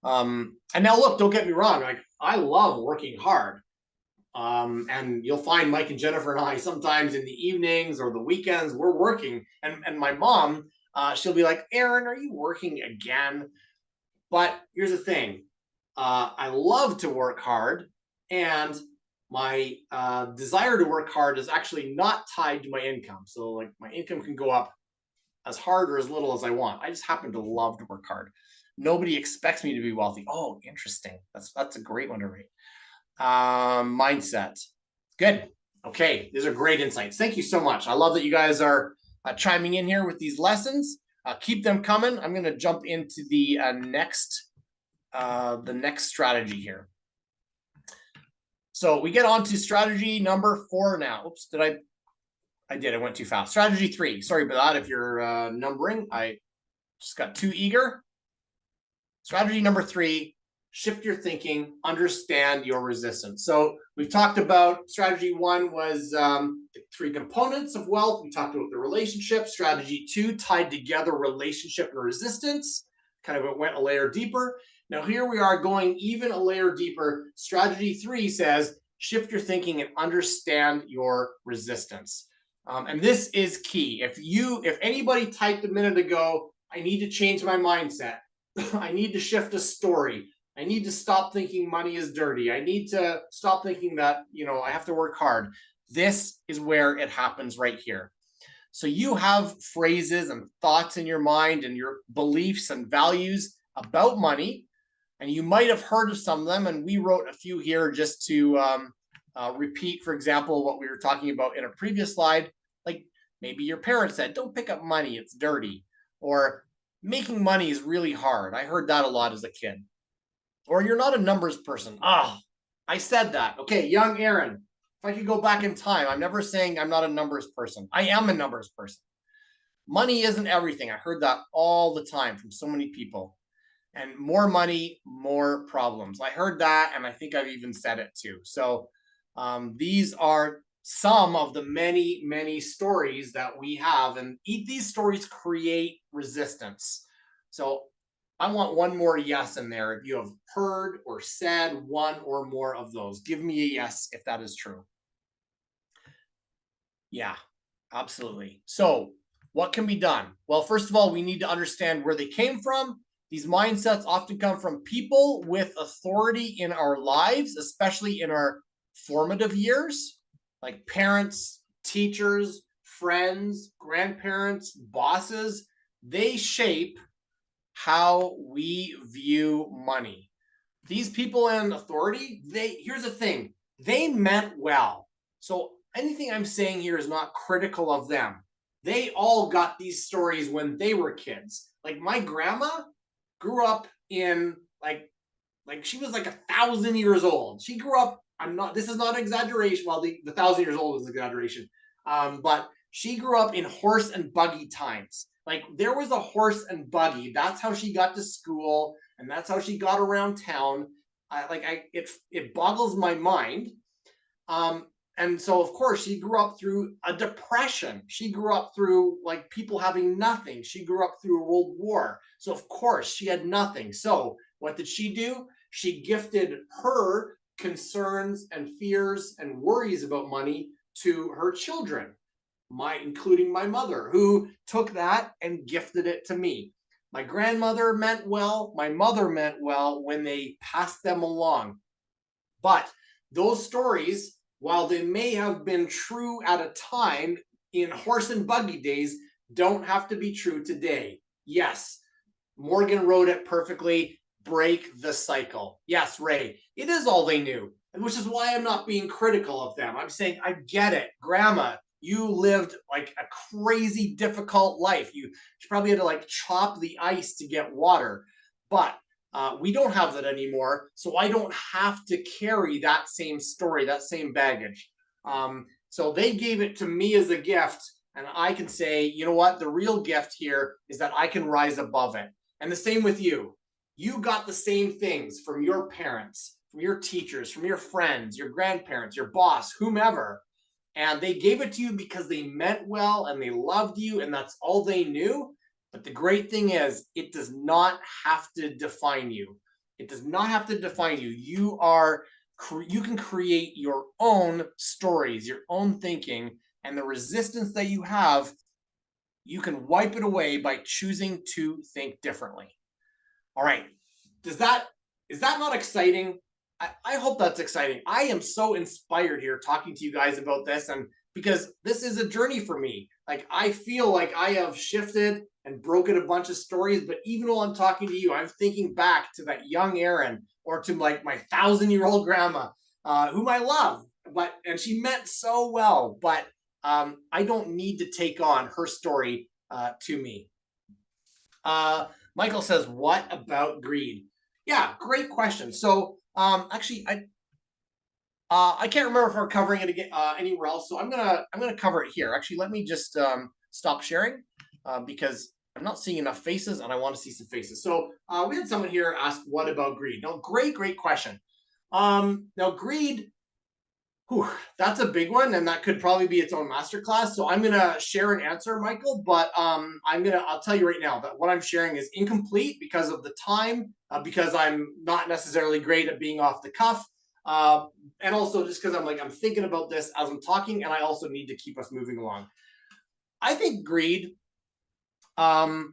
And now look, don't get me wrong. Like, I love working hard. And you'll find Mike and Jennifer and I sometimes in the evenings or the weekends, we're working. And my mom, she'll be like, Aaron, are you working again? But here's the thing. I love to work hard. And my desire to work hard is actually not tied to my income. So like my income can go up as hard or as little as I want. I just happen to love to work hard. Nobody expects me to be wealthy. Oh, interesting. That's a great one to read. Mindset. Good. Okay, these are great insights. Thank you so much. I love that you guys are chiming in here with these lessons. Keep them coming. I'm going to jump into the next strategy here. So we get on to strategy number 4 now. Oops, I went too fast. Strategy 3. Sorry about that if you're numbering. I just got too eager. Strategy number 3, shift your thinking, understand your resistance. So we've talked about strategy 1 was the 3 components of wealth. We talked about the relationship. Strategy 2 tied together relationship and resistance, kind of went a layer deeper. Now here we are going even a layer deeper. Strategy 3 says, shift your thinking and understand your resistance. And this is key. If anybody typed a minute ago, I need to change my mindset. I need to shift a story. I need to stop thinking money is dirty. I need to stop thinking that, I have to work hard. This is where it happens right here. So you have phrases and thoughts in your mind and your beliefs and values about money, and you might have heard of some of them, and we wrote a few here just to repeat, for example, what we were talking about in a previous slide. Like maybe your parents said, don't pick up money, it's dirty. Or making money is really hard. I heard that a lot as a kid. Or you're not a numbers person. I said that. Okay, young Aaron, if I could go back in time, I'm never saying I'm not a numbers person. I am a numbers person. Money isn't everything. I heard that all the time from so many people. And more money, more problems. I heard that, and I think I've even said it too. So these are some of the many, many stories that we have, and these stories create resistance. So I want one more yes in there. If you have heard or said one or more of those, give me a yes if that is true. Yeah, absolutely. So what can be done? Well, first of all, we need to understand where they came from. These mindsets often come from people with authority in our lives, especially in our formative years, like parents, teachers, friends, grandparents, bosses. They shape how we view money. These people in authority, here's the thing, they meant well. So anything I'm saying here is not critical of them. They all got these stories when they were kids. Like my grandma grew up in like she was like 1,000 years old. She grew up, this is not an exaggeration. Well, the 1,000 years old is an exaggeration. But she grew up in horse and buggy times. Like there was a horse and buggy. That's how she got to school, and that's how she got around town. It boggles my mind. And so, of course, she grew up through a depression. She grew up through like people having nothing. She grew up through a world war. So, of course, she had nothing. So, what did she do? She gifted her concerns and fears and worries about money to her children, including my mother, who took that and gifted it to me. My grandmother meant well. My mother meant well when they passed them along. But those stories, while they may have been true at a time in horse and buggy days, don't have to be true today. Yes, Morgan wrote it perfectly. Break the cycle. Yes, Ray, it is all they knew, and which is why I'm not being critical of them. I'm saying I get it. Grandma, you lived like a crazy difficult life. She probably had to like chop the ice to get water, but we don't have that anymore, so I don't have to carry that same story, that same baggage. So they gave it to me as a gift, and I can say, you know what? The real gift here is that I can rise above it. And the same with you. You got the same things from your parents, from your teachers, from your friends, your grandparents, your boss, whomever. And they gave it to you because they meant well and they loved you, and that's all they knew. But the great thing is, it does not have to define you. It does not have to define you. You can create your own stories, your own thinking, and the resistance that you have, you can wipe it away by choosing to think differently. All right. Is that not exciting? I hope that's exciting. I am so inspired here talking to you guys about this, and because this is a journey for me. Like I feel like I have shifted and broken a bunch of stories, but even while I'm talking to you, I'm thinking back to that young Aaron, or to like my 1,000-year-old grandma, whom I love, and she meant so well, but I don't need to take on her story to me. Michael says, what about greed? Yeah, great question. So actually, I can't remember if we're covering it again anywhere else, so I'm gonna cover it here. Actually, let me just stop sharing because I'm not seeing enough faces, and I want to see some faces. So we had someone here ask, "What about greed?" Now, great question. Now, greed. Whew, that's a big one, and that could probably be its own masterclass. So I'm gonna share an answer, Michael, but I'll tell you right now that what I'm sharing is incomplete because of the time, because I'm not necessarily great at being off the cuff, and also just because I'm thinking about this as I'm talking, and I also need to keep us moving along. I think greed. I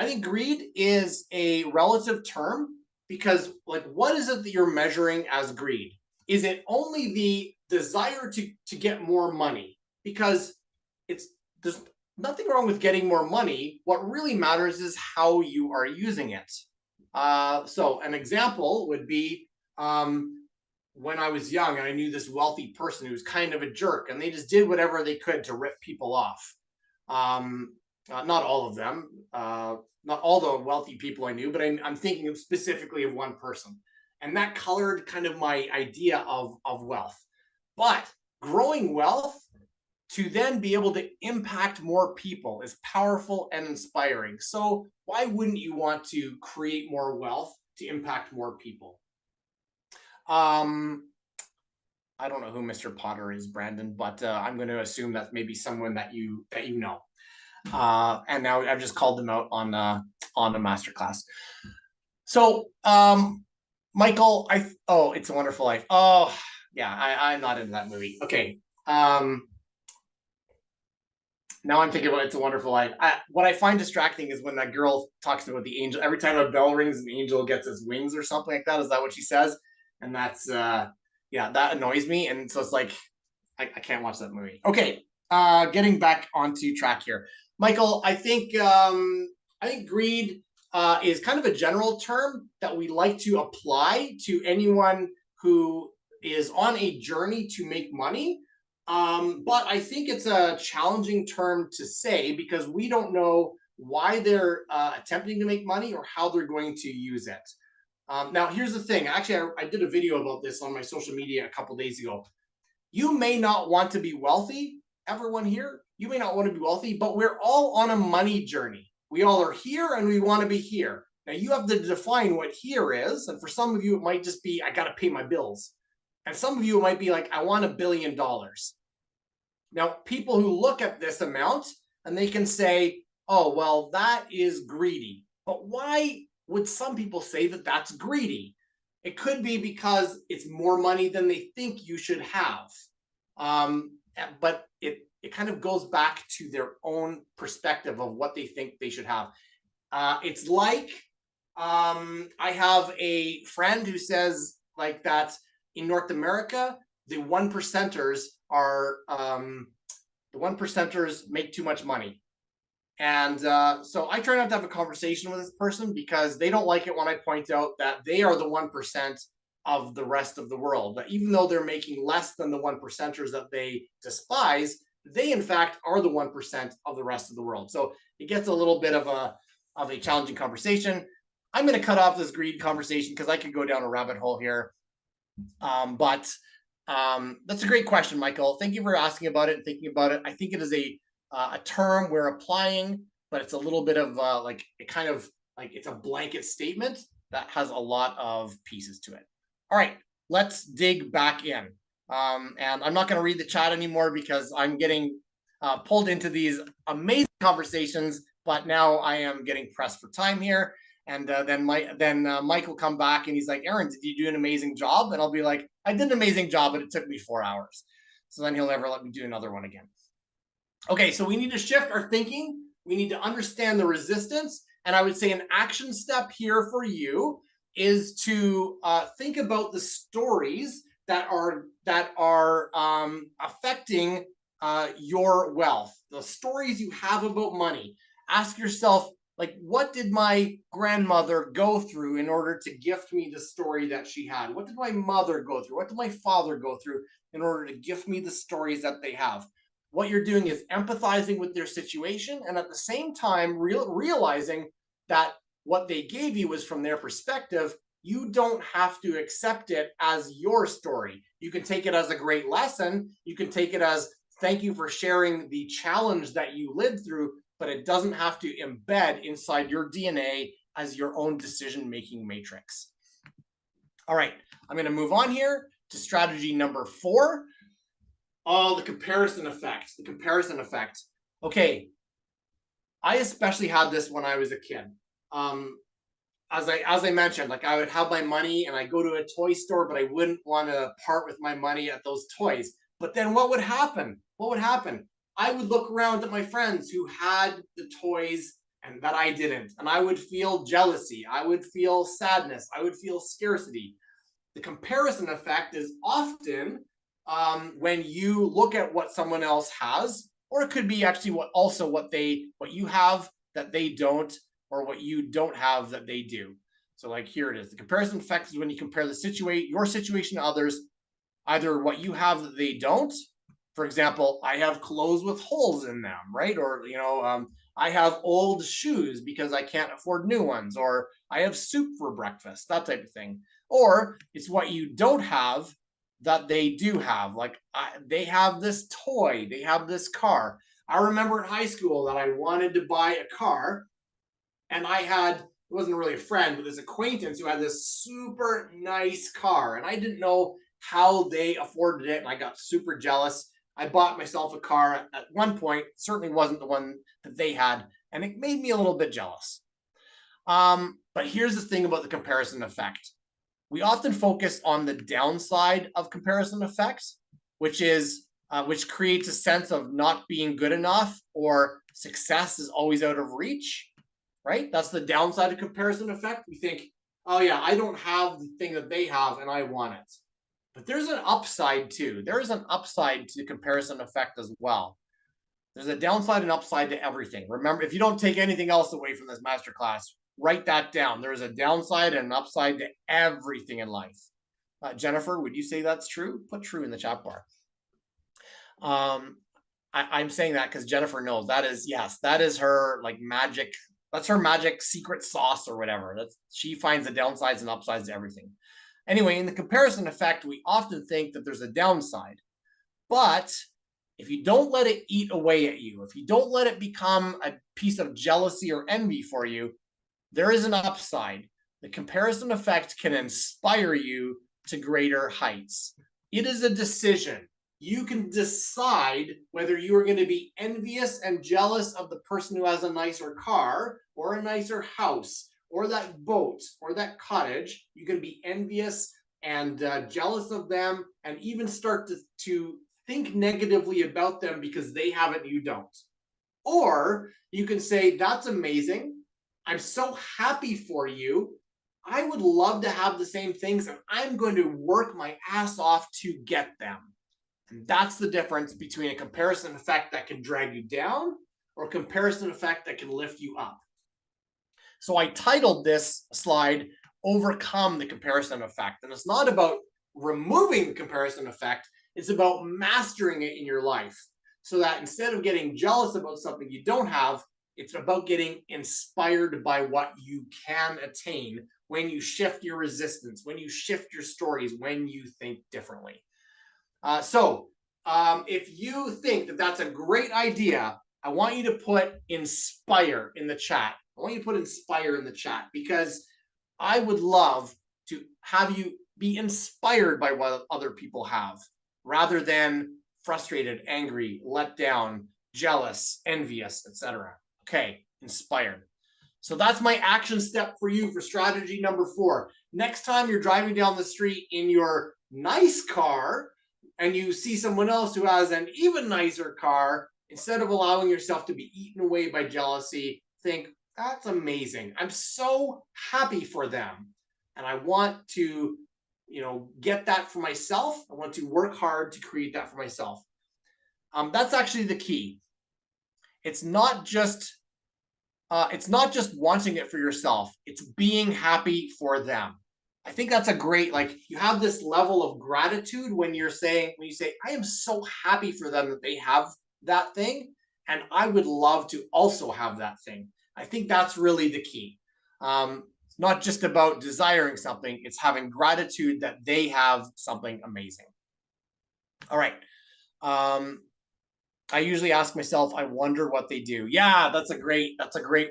think greed is a relative term because, like, what is it that you're measuring as greed? Is it only the desire to get more money? Because there's nothing wrong with getting more money. What really matters is how you are using it. So an example would be when I was young and I knew this wealthy person who was kind of a jerk, and they just did whatever they could to rip people off. Not all of them, not all the wealthy people I knew, but I'm thinking specifically of one person. And that colored kind of my idea of wealth. But growing wealth to then be able to impact more people is powerful and inspiring. So why wouldn't you want to create more wealth to impact more people? I don't know who Mr. Potter is, Brandon, but I'm going to assume that's maybe someone that you know. And now I've just called them out on the Masterclass. So Michael, It's a Wonderful Life. Oh yeah, I'm not into that movie. Okay. Now I'm thinking about It's a Wonderful Life. What I find distracting is when that girl talks about the angel. Every time a bell rings, an angel gets his wings or something like that. Is that what she says? And that's that annoys me. And so it's like I can't watch that movie. Okay, getting back onto track here, Michael. I think greed is kind of a general term that we like to apply to anyone who is on a journey to make money. But I think it's a challenging term to say because we don't know why they're attempting to make money or how they're going to use it. Now, here's the thing. Actually, I did a video about this on my social media a couple days ago. You may not want to be wealthy, everyone here. You may not want to be wealthy, but we're all on a money journey. We all are here and we want to be here. Now, you have to define what here is. And for some of you, it might just be, I got to pay my bills. And some of you, it might be like, I want $1 billion. Now, people who look at this amount and they can say, oh, well, that is greedy. But why would some people say that that's greedy? It could be because it's more money than they think you should have. But it kind of goes back to their own perspective of what they think they should have. It's like I have a friend who says like that in North America, the one percenters make too much money. And so I try not to have a conversation with this person because they don't like it when I point out that they are the 1% of the rest of the world. That even though they're making less than the 1%ers that they despise, they in fact are the 1% of the rest of the world. So it gets a little bit of a challenging conversation. I'm going to cut off this greed conversation because I could go down a rabbit hole here. But that's a great question, Michael. Thank you for asking about it and thinking about it. I think it is a term we're applying, but it's a little bit of it's a blanket statement that has a lot of pieces to it. All right, let's dig back in. And I'm not going to read the chat anymore because I'm getting pulled into these amazing conversations, but now I am getting pressed for time here. And then Mike will come back and he's like, Aaron, did you do an amazing job? And I'll be like, I did an amazing job, but it took me 4 hours. So then he'll never let me do another one again. Okay, so we need to shift our thinking. We need to understand the resistance. And I would say an action step here for you is to think about the stories that are affecting your wealth, the stories you have about money. Ask yourself, like, what did my grandmother go through in order to gift me the story that she had? What did my mother go through? What did my father go through in order to gift me the stories that they have? What you're doing is empathizing with their situation and at the same time realizing that what they gave you was from their perspective. You don't have to accept it as your story. You can take it as a great lesson. You can take it as thank you for sharing the challenge that you lived through, but it doesn't have to embed inside your DNA as your own decision-making matrix. All right, I'm going to move on here to strategy number 4. Oh, the comparison effect. The comparison effect. Okay, I especially had this when I was a kid. As I mentioned, like I would have my money and I go to a toy store, but I wouldn't want to part with my money at those toys. But then what would happen? What would happen? I would look around at my friends who had the toys and that I didn't. And I would feel jealousy. I would feel sadness. I would feel scarcity. The comparison effect is often when you look at what someone else has, or it could be actually what you have that they don't, or what you don't have that they do. So like here it is. The comparison effect is when you compare your situation to others, either what you have that they don't. For example, I have clothes with holes in them, right? Or, I have old shoes because I can't afford new ones, or I have soup for breakfast, that type of thing. Or it's what you don't have that they do have. Like they have this toy, they have this car. I remember in high school that I wanted to buy a car, and it wasn't really a friend, but this acquaintance who had this super nice car, and I didn't know how they afforded it, and I got super jealous. I bought myself a car at one point, certainly wasn't the one that they had, and it made me a little bit jealous. But here's the thing about the comparison effect. We often focus on the downside of comparison effects, which creates a sense of not being good enough, or success is always out of reach, right? That's the downside of comparison effect. We think, oh yeah, I don't have the thing that they have and I want it. But there's an upside too. There is an upside to the comparison effect as well. There's a downside and upside to everything. Remember, if you don't take anything else away from this masterclass, write that down. There is a downside and an upside to everything in life. Jennifer, would you say that's true? Put true in the chat bar. I'm saying that because Jennifer knows that is her like magic. That's her magic secret sauce or whatever. She finds the downsides and upsides to everything. Anyway, in the comparison effect, we often think that there's a downside. But if you don't let it eat away at you, if you don't let it become a piece of jealousy or envy for you, there is an upside. The comparison effect can inspire you to greater heights. It is a decision. You can decide whether you are going to be envious and jealous of the person who has a nicer car or a nicer house or that boat or that cottage. You can be envious and jealous of them, and even start to think negatively about them because they have it and you don't. Or you can say, that's amazing. I'm so happy for you. I would love to have the same things, and I'm going to work my ass off to get them. And that's the difference between a comparison effect that can drag you down or a comparison effect that can lift you up. So I titled this slide, Overcome the Comparison Effect. And it's not about removing the comparison effect, it's about mastering it in your life. So that instead of getting jealous about something you don't have, it's about getting inspired by what you can attain when you shift your resistance, when you shift your stories, when you think differently. So if you think that that's a great idea, I want you to put inspire in the chat. I want you to put inspire in the chat, because I would love to have you be inspired by what other people have, rather than frustrated, angry, let down, jealous, envious, etc. Okay, inspired. So that's my action step for you for strategy number 4. Next time you're driving down the street in your nice car and you see someone else who has an even nicer car, instead of allowing yourself to be eaten away by jealousy, think, that's amazing. I'm so happy for them. And I want to, get that for myself. I want to work hard to create that for myself. That's actually the key. It's not just wanting it for yourself. It's being happy for them. I think that's a great, you have this level of gratitude when you say, I am so happy for them that they have that thing, and I would love to also have that thing. I think that's really the key. It's not just about desiring something, it's having gratitude that they have something amazing. All right. I usually ask myself, I wonder what they do. Yeah, that's a great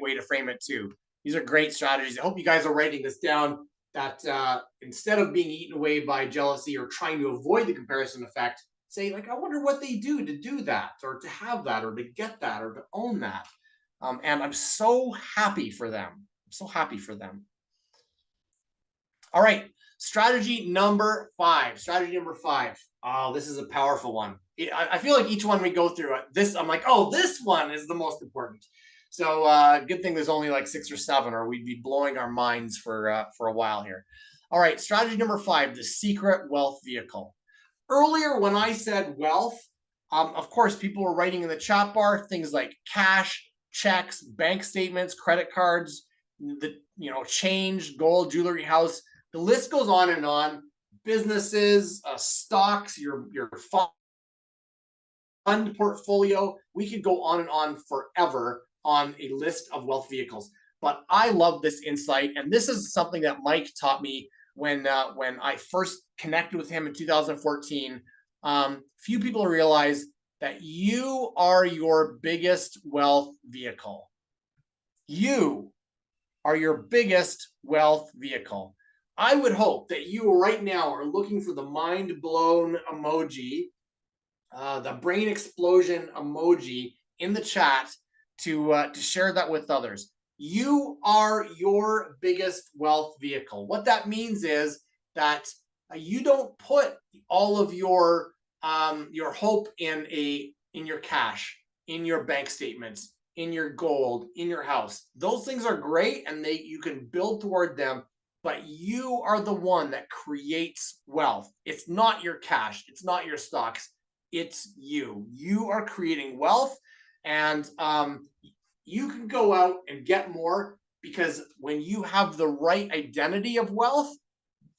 way to frame it too. These are great strategies. I hope you guys are writing this down, that instead of being eaten away by jealousy or trying to avoid the comparison effect, say, I wonder what they do to do that, or to have that, or to get that, or to own that. And I'm so happy for them. I'm so happy for them. All right, strategy number 5. Strategy number 5. Oh, this is a powerful one. I feel like each one we go through, I'm like, oh, this one is the most important. So good thing there's only 6 or 7, or we'd be blowing our minds for a while here. All right, strategy number 5, the secret wealth vehicle. Earlier, when I said wealth, of course, people were writing in the chat bar things like cash, checks, bank statements, credit cards, change, gold, jewelry, house. The list goes on and on. Businesses, stocks, your fund portfolio. We could go on and on forever on a list of wealth vehicles. But I love this insight, and this is something that Mike taught me when I first connected with him in 2014. Few people realize that you are your biggest wealth vehicle. You are your biggest wealth vehicle. I would hope that you right now are looking for the mind blown emoji, the brain explosion emoji in the chat to share that with others. You are your biggest wealth vehicle. What that means is that you don't put all of your hope in your cash, in your bank statements, in your gold, in your house. Those things are great, and you can build toward them. But you are the one that creates wealth. It's not your cash. It's not your stocks. It's you. You are creating wealth, and you can go out and get more, because when you have the right identity of wealth,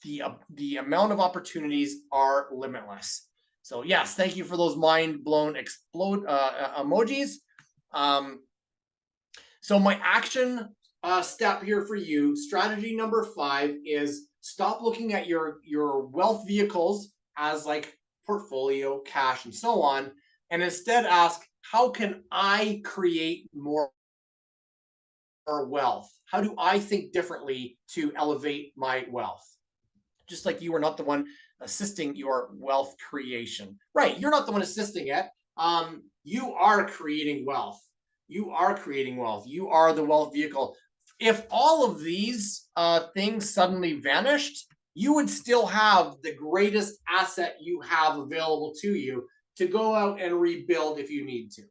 the amount of opportunities are limitless. So yes, thank you for those mind blown explode emojis. So my action step here for you, strategy number 5, is stop looking at your wealth vehicles as like portfolio, cash, and so on, and instead ask, how can I create more wealth? How do I think differently to elevate my wealth? Just like you are not the one assisting your wealth creation. Right, you're not the one assisting it. You are creating wealth. You are creating wealth. You are the wealth vehicle. If all of these things suddenly vanished, you would still have the greatest asset you have available to you to go out and rebuild if you need to.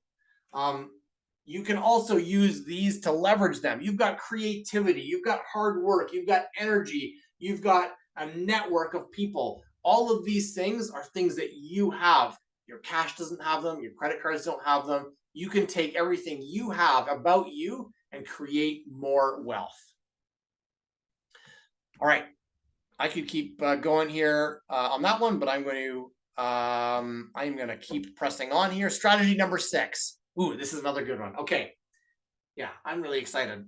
You can also use these to leverage them. You've got creativity, you've got hard work, you've got energy, you've got a network of people. All of these things are things that you have. Your cash doesn't have them, your credit cards don't have them. You can take everything you have about you and create more wealth. All right, I could keep going here on that one, but I'm going to keep pressing on here. Strategy number 6. Ooh, this is another good one. Okay, yeah, I'm really excited.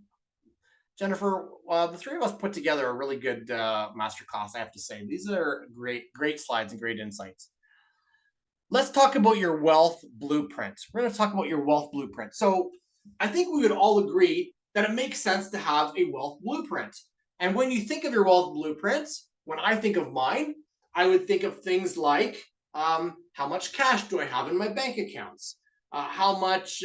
Jennifer, the three of us put together a really good masterclass, I have to say. These are great slides and great insights. Let's talk about your wealth blueprint. We're going to talk about your wealth blueprint. So I think we would all agree that it makes sense to have a wealth blueprint. And when you think of your wealth blueprint, when I think of mine, I would think of things like, how much cash do I have in my bank accounts? How much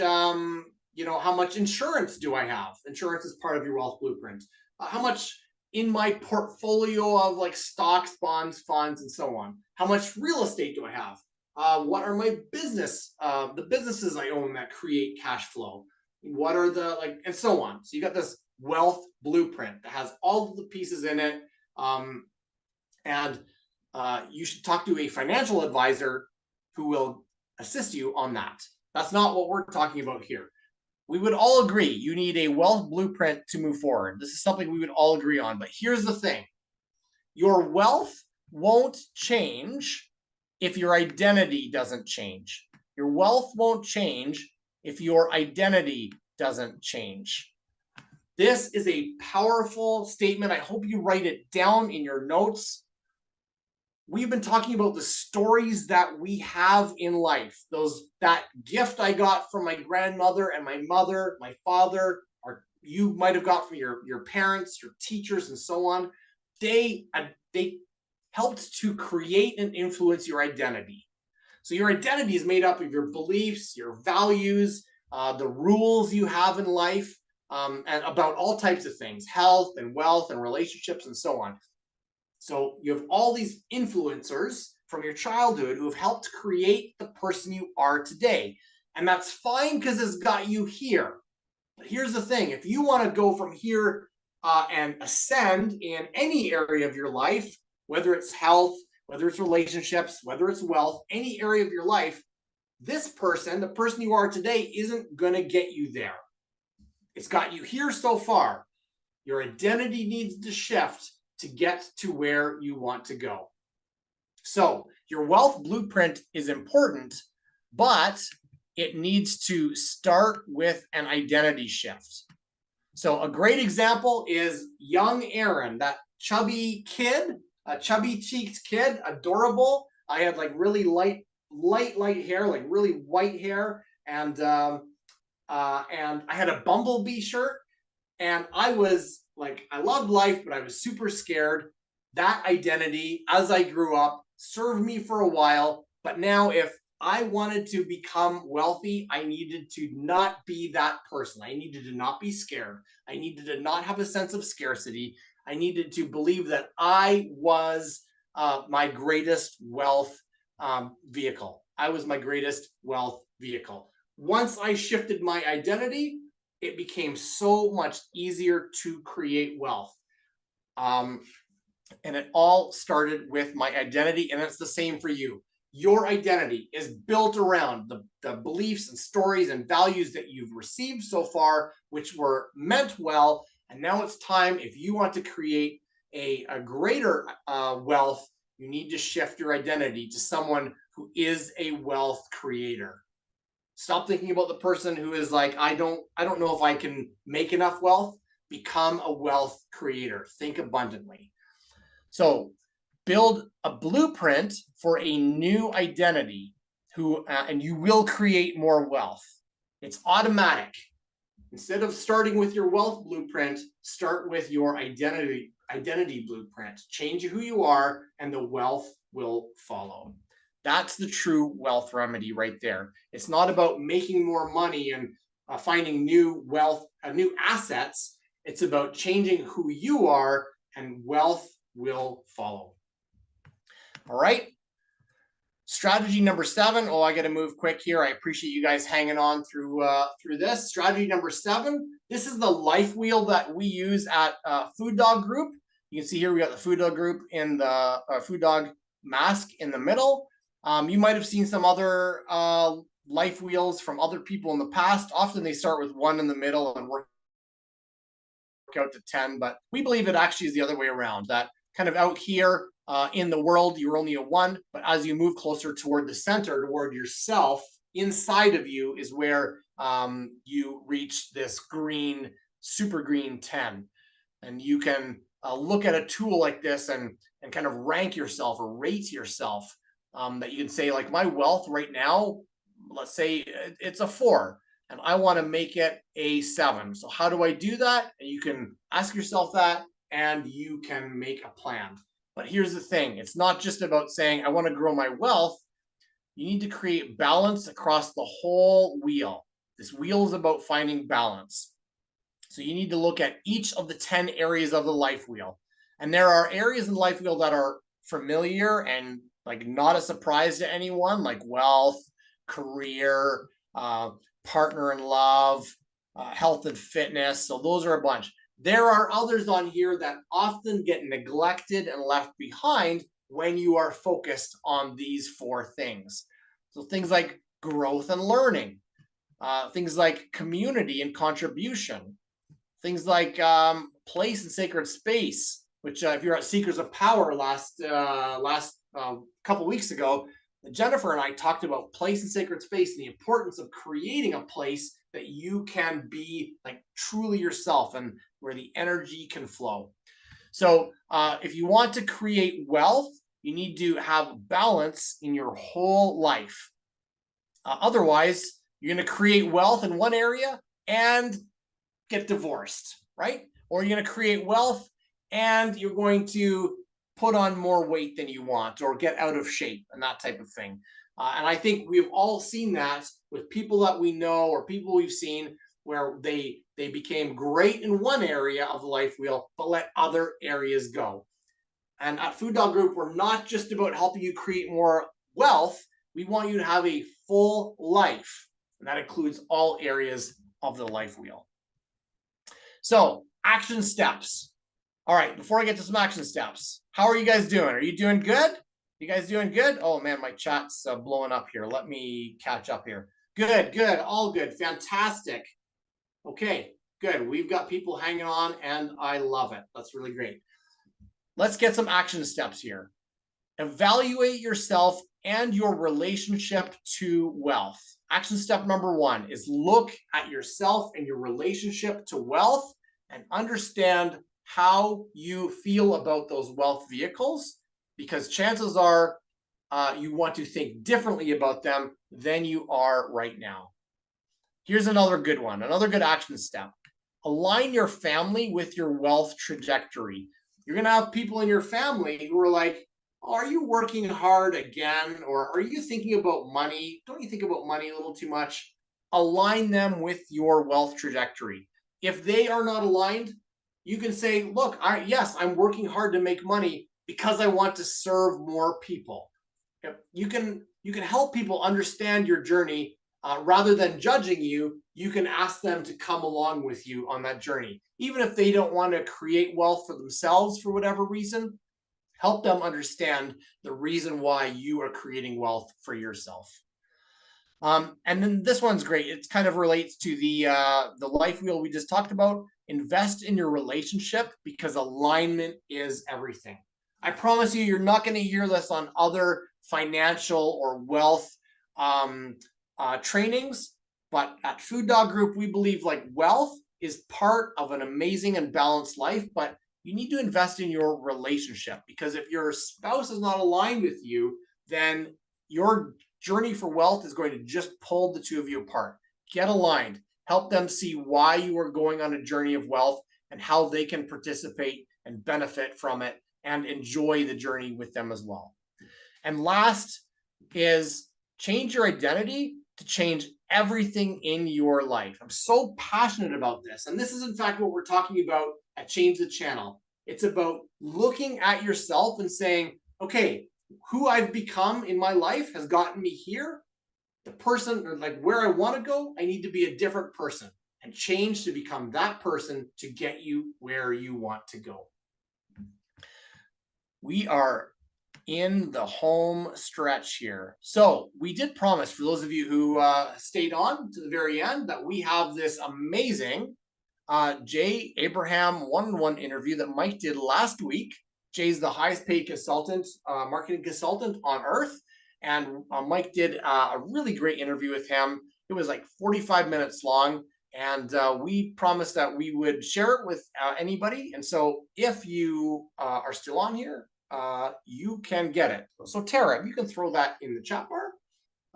insurance do I have? Insurance is part of your wealth blueprint. How much in my portfolio of like stocks, bonds, funds, and so on? How much real estate do I have? What are my the businesses I own that create cash flow? What are and so on. So you got this wealth blueprint that has all of the pieces in it. And you should talk to a financial advisor who will assist you on that. That's not what we're talking about here. We would all agree you need a wealth blueprint to move forward. This is something we would all agree on. But here's the thing. Your wealth won't change if your identity doesn't change. Your wealth won't change if your identity doesn't change. This is a powerful statement. I hope you write it down in your notes. We've been talking about the stories that we have in life. That gift I got from my grandmother and my mother, my father, or you might have got from your parents, your teachers, and so on. They helped to create and influence your identity. So your identity is made up of your beliefs, your values, the rules you have in life, and about all types of things, health and wealth and relationships and so on. So you have all these influencers from your childhood who have helped create the person you are today. And that's fine because it's got you here. But here's the thing. If you want to go from here and ascend in any area of your life, whether it's health, whether it's relationships, whether it's wealth, any area of your life, this person, the person you are today, isn't going to get you there. It's got you here so far. Your identity needs to shift to get to where you want to go. So your wealth blueprint is important, but it needs to start with an identity shift. So a great example is young Aaron, that chubby kid, a chubby cheeked kid, adorable. I had like really light hair, like really white hair. And I had a bumblebee shirt, and I was like, I loved life, but I was super scared. That identity, as I grew up, served me for a while. But now if I wanted to become wealthy, I needed to not be that person. I needed to not be scared. I needed to not have a sense of scarcity. I needed to believe that I was my greatest wealth vehicle. I was my greatest wealth vehicle. Once I shifted my identity, it became so much easier to create wealth. And it all started with my identity, and it's the same for you. Your identity is built around the beliefs and stories and values that you've received so far, which were meant well. And now it's time, if you want to create a greater wealth, you need to shift your identity to someone who is a wealth creator. Stop thinking about the person who is like, I don't know if I can make enough wealth. Become a wealth creator. Think abundantly. So build a blueprint for a new identity and you will create more wealth. It's automatic. Instead of starting with your wealth blueprint, start with your identity blueprint. Change who you are and the wealth will follow. That's the true wealth remedy right there. It's not about making more money and finding new wealth, new assets. It's about changing who you are, and wealth will follow. All right. Strategy number 7. Oh, I got to move quick here. I appreciate you guys hanging on through this. Strategy number 7. This is the life wheel that we use at Food Dog Group. You can see here we got the Food Dog Group in the Food Dog mask in the middle. You might have seen some other life wheels from other people in the past. Often they start with 1 in the middle and work out to 10, but we believe it actually is the other way around. That kind of out here in the world, you're only a 1, but as you move closer toward the center, toward yourself, inside of you is where you reach this green, super green 10. And you can look at a tool like this and kind of rank yourself or rate yourself. That you can say, like, my wealth right now, let's say it's a 4, and I want to make it a 7. So how do I do that? And you can ask yourself that, and you can make a plan. But here's the thing. It's not just about saying, I want to grow my wealth. You need to create balance across the whole wheel. This wheel is about finding balance. So you need to look at each of the 10 areas of the life wheel. And there are areas in the life wheel that are familiar and like not a surprise to anyone, like wealth, career, partner in love, health and fitness. So those are a bunch. There are others on here that often get neglected and left behind when you are focused on these 4 things. So things like growth and learning, things like community and contribution, things like place and sacred space, which if you're at Seekers of Power last couple weeks ago, Jennifer and I talked about place and sacred space and the importance of creating a place that you can be like truly yourself and where the energy can flow. So if you want to create wealth, you need to have balance in your whole life. Otherwise, you're going to create wealth in one area and get divorced, right? Or you're going to create wealth and you're going to put on more weight than you want or get out of shape and that type of thing. And I think we've all seen that with people that we know or people we've seen where they became great in one area of the life wheel, but let other areas go. And at Food Dog Group, we're not just about helping you create more wealth. We want you to have a full life. And that includes all areas of the life wheel. So action steps. All right, before I get to some action steps, how are you guys doing? Are you doing good? You guys doing good? Oh man, my chat's blowing up here. Let me catch up here. Good, good, all good, fantastic. Okay, good. We've got people hanging on and I love it. That's really great. Let's get some action steps here. Evaluate yourself and your relationship to wealth. Action step number 1 is look at yourself and your relationship to wealth and understand how you feel about those wealth vehicles, because chances are you want to think differently about them than you are right now. Here's another good one, another good action step. Align your family with your wealth trajectory. You're going to have people in your family who are like, oh, are you working hard again? Or are you thinking about money? Don't you think about money a little too much? Align them with your wealth trajectory. If they are not aligned, you can say, look, yes, I'm working hard to make money because I want to serve more people. You can help people understand your journey. Rather than judging you, you can ask them to come along with you on that journey. Even if they don't want to create wealth for themselves for whatever reason, help them understand the reason why you are creating wealth for yourself. And then this one's great. It kind of relates to the life wheel we just talked about. Invest in your relationship because alignment is everything. I promise you, you're not going to hear this on other financial or wealth trainings, but at Food Dog Group, we believe like wealth is part of an amazing and balanced life, but you need to invest in your relationship, because if your spouse is not aligned with you, then your journey for wealth is going to just pull the two of you apart. Get aligned. Help them see why you are going on a journey of wealth and how they can participate and benefit from it and enjoy the journey with them as well. And last is change your identity to change everything in your life. I'm so passionate about this. And this is in fact what we're talking about at Change the Channel. It's about looking at yourself and saying, okay, who I've become in my life has gotten me here. The person, or like where I want to go, I need to be a different person and change to become that person to get you where you want to go. We are in the home stretch here. So we did promise, for those of you who stayed on to the very end, that we have this amazing Jay Abraham one-on-one interview that Mike did last week. Jay's the highest paid consultant, marketing consultant on earth. And Mike did a really great interview with him. It was like 45 minutes long. And we promised that we would share it with anybody. And so if you are still on here, you can get it. So Tara, if you can throw that in the chat bar,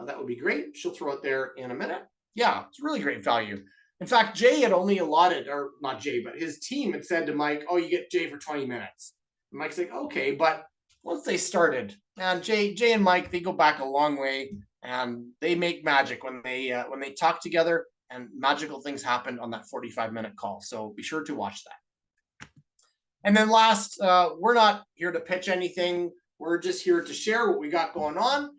that would be great. She'll throw it there in a minute. Yeah, it's really great value. In fact, Jay had only allotted, or not Jay, but his team had said to Mike, oh, you get Jay for 20 minutes. And Mike's like, okay, but once they started, and Jay and Mike, they go back a long way, and they make magic when they talk together, and magical things happen on that 45-minute call. So be sure to watch that. And then last, we're not here to pitch anything. We're just here to share what we got going on.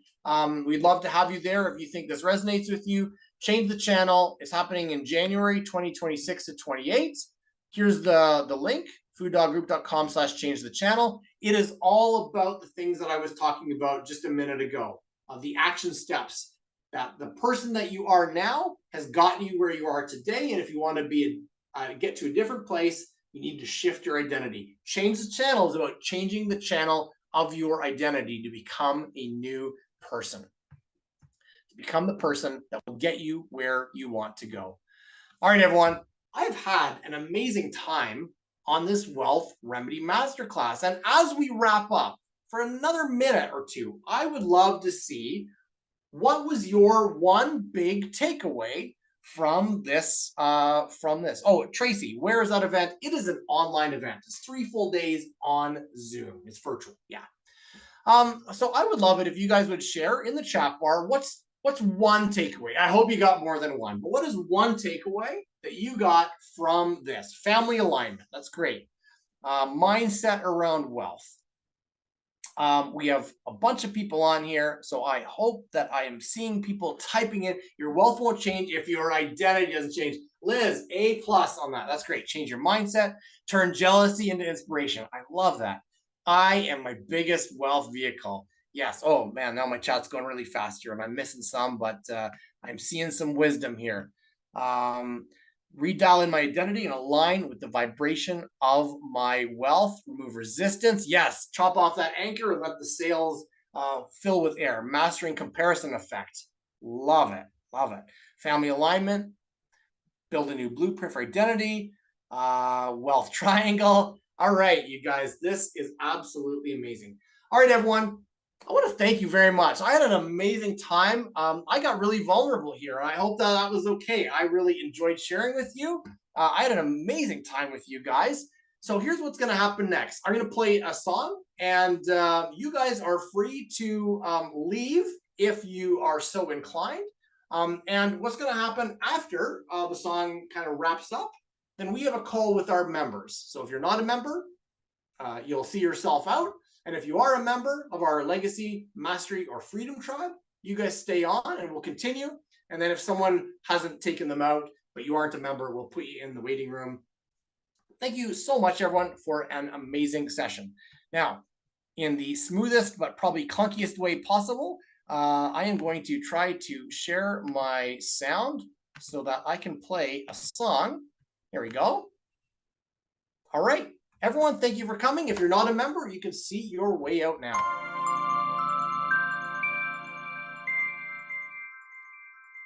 We'd love to have you there if you think this resonates with you. Change the Channel is happening in January 2026 to 28. Here's the link, fooddoggroup.com/change the channel. It is all about the things that I was talking about just a minute ago, the action steps that the person that you are now has gotten you where you are today. And if you want to get to a different place, you need to shift your identity. Change the Channel is about changing the channel of your identity to become a new person. To become the person that will get you where you want to go. All right, everyone. I've had an amazing time on this Wealth Remedy Masterclass. And as we wrap up for another minute or two, I would love to see what was your one big takeaway from this. Oh, Tracy, where is that event? It is an online event. It's 3 full days on Zoom. It's virtual. Yeah. So I would love it if you guys would share in the chat bar what's one takeaway. I hope you got more than one, but what is one takeaway that you got from this? Family alignment. That's great. Mindset around wealth. We have a bunch of people on here, so I hope that I am seeing people typing in. Your wealth won't change if your identity doesn't change. Liz, A+ on that. That's great. Change your mindset, turn jealousy into inspiration. I love that. I am my biggest wealth vehicle. Yes. Oh man, now my chat's going really fast here, and I'm missing some, but I'm seeing some wisdom here. Redial in my identity and align with the vibration of my wealth. Remove resistance. Yes. Chop off that anchor and let the sails fill with air. Mastering comparison effect. Love it. Love it. Family alignment. Build a new blueprint for identity. Wealth triangle. All right, you guys, this is absolutely amazing. All right, everyone. I want to thank you very much. I had an amazing time. I got really vulnerable here. I hope that was okay. I really enjoyed sharing with you. I had an amazing time with you guys. So here's what's going to happen next. I'm going to play a song, and you guys are free to leave if you are so inclined. And what's going to happen after the song kind of wraps up, then we have a call with our members. So if you're not a member, you'll see yourself out. And if you are a member of our Legacy, Mastery, or Freedom Tribe, you guys stay on and we'll continue. And then if someone hasn't taken them out, but you aren't a member, we'll put you in the waiting room. Thank you so much, everyone, for an amazing session. Now, in the smoothest but probably clunkiest way possible, I am going to try to share my sound so that I can play a song. Here we go. All right. Everyone, thank you for coming. If you're not a member, you can see your way out now.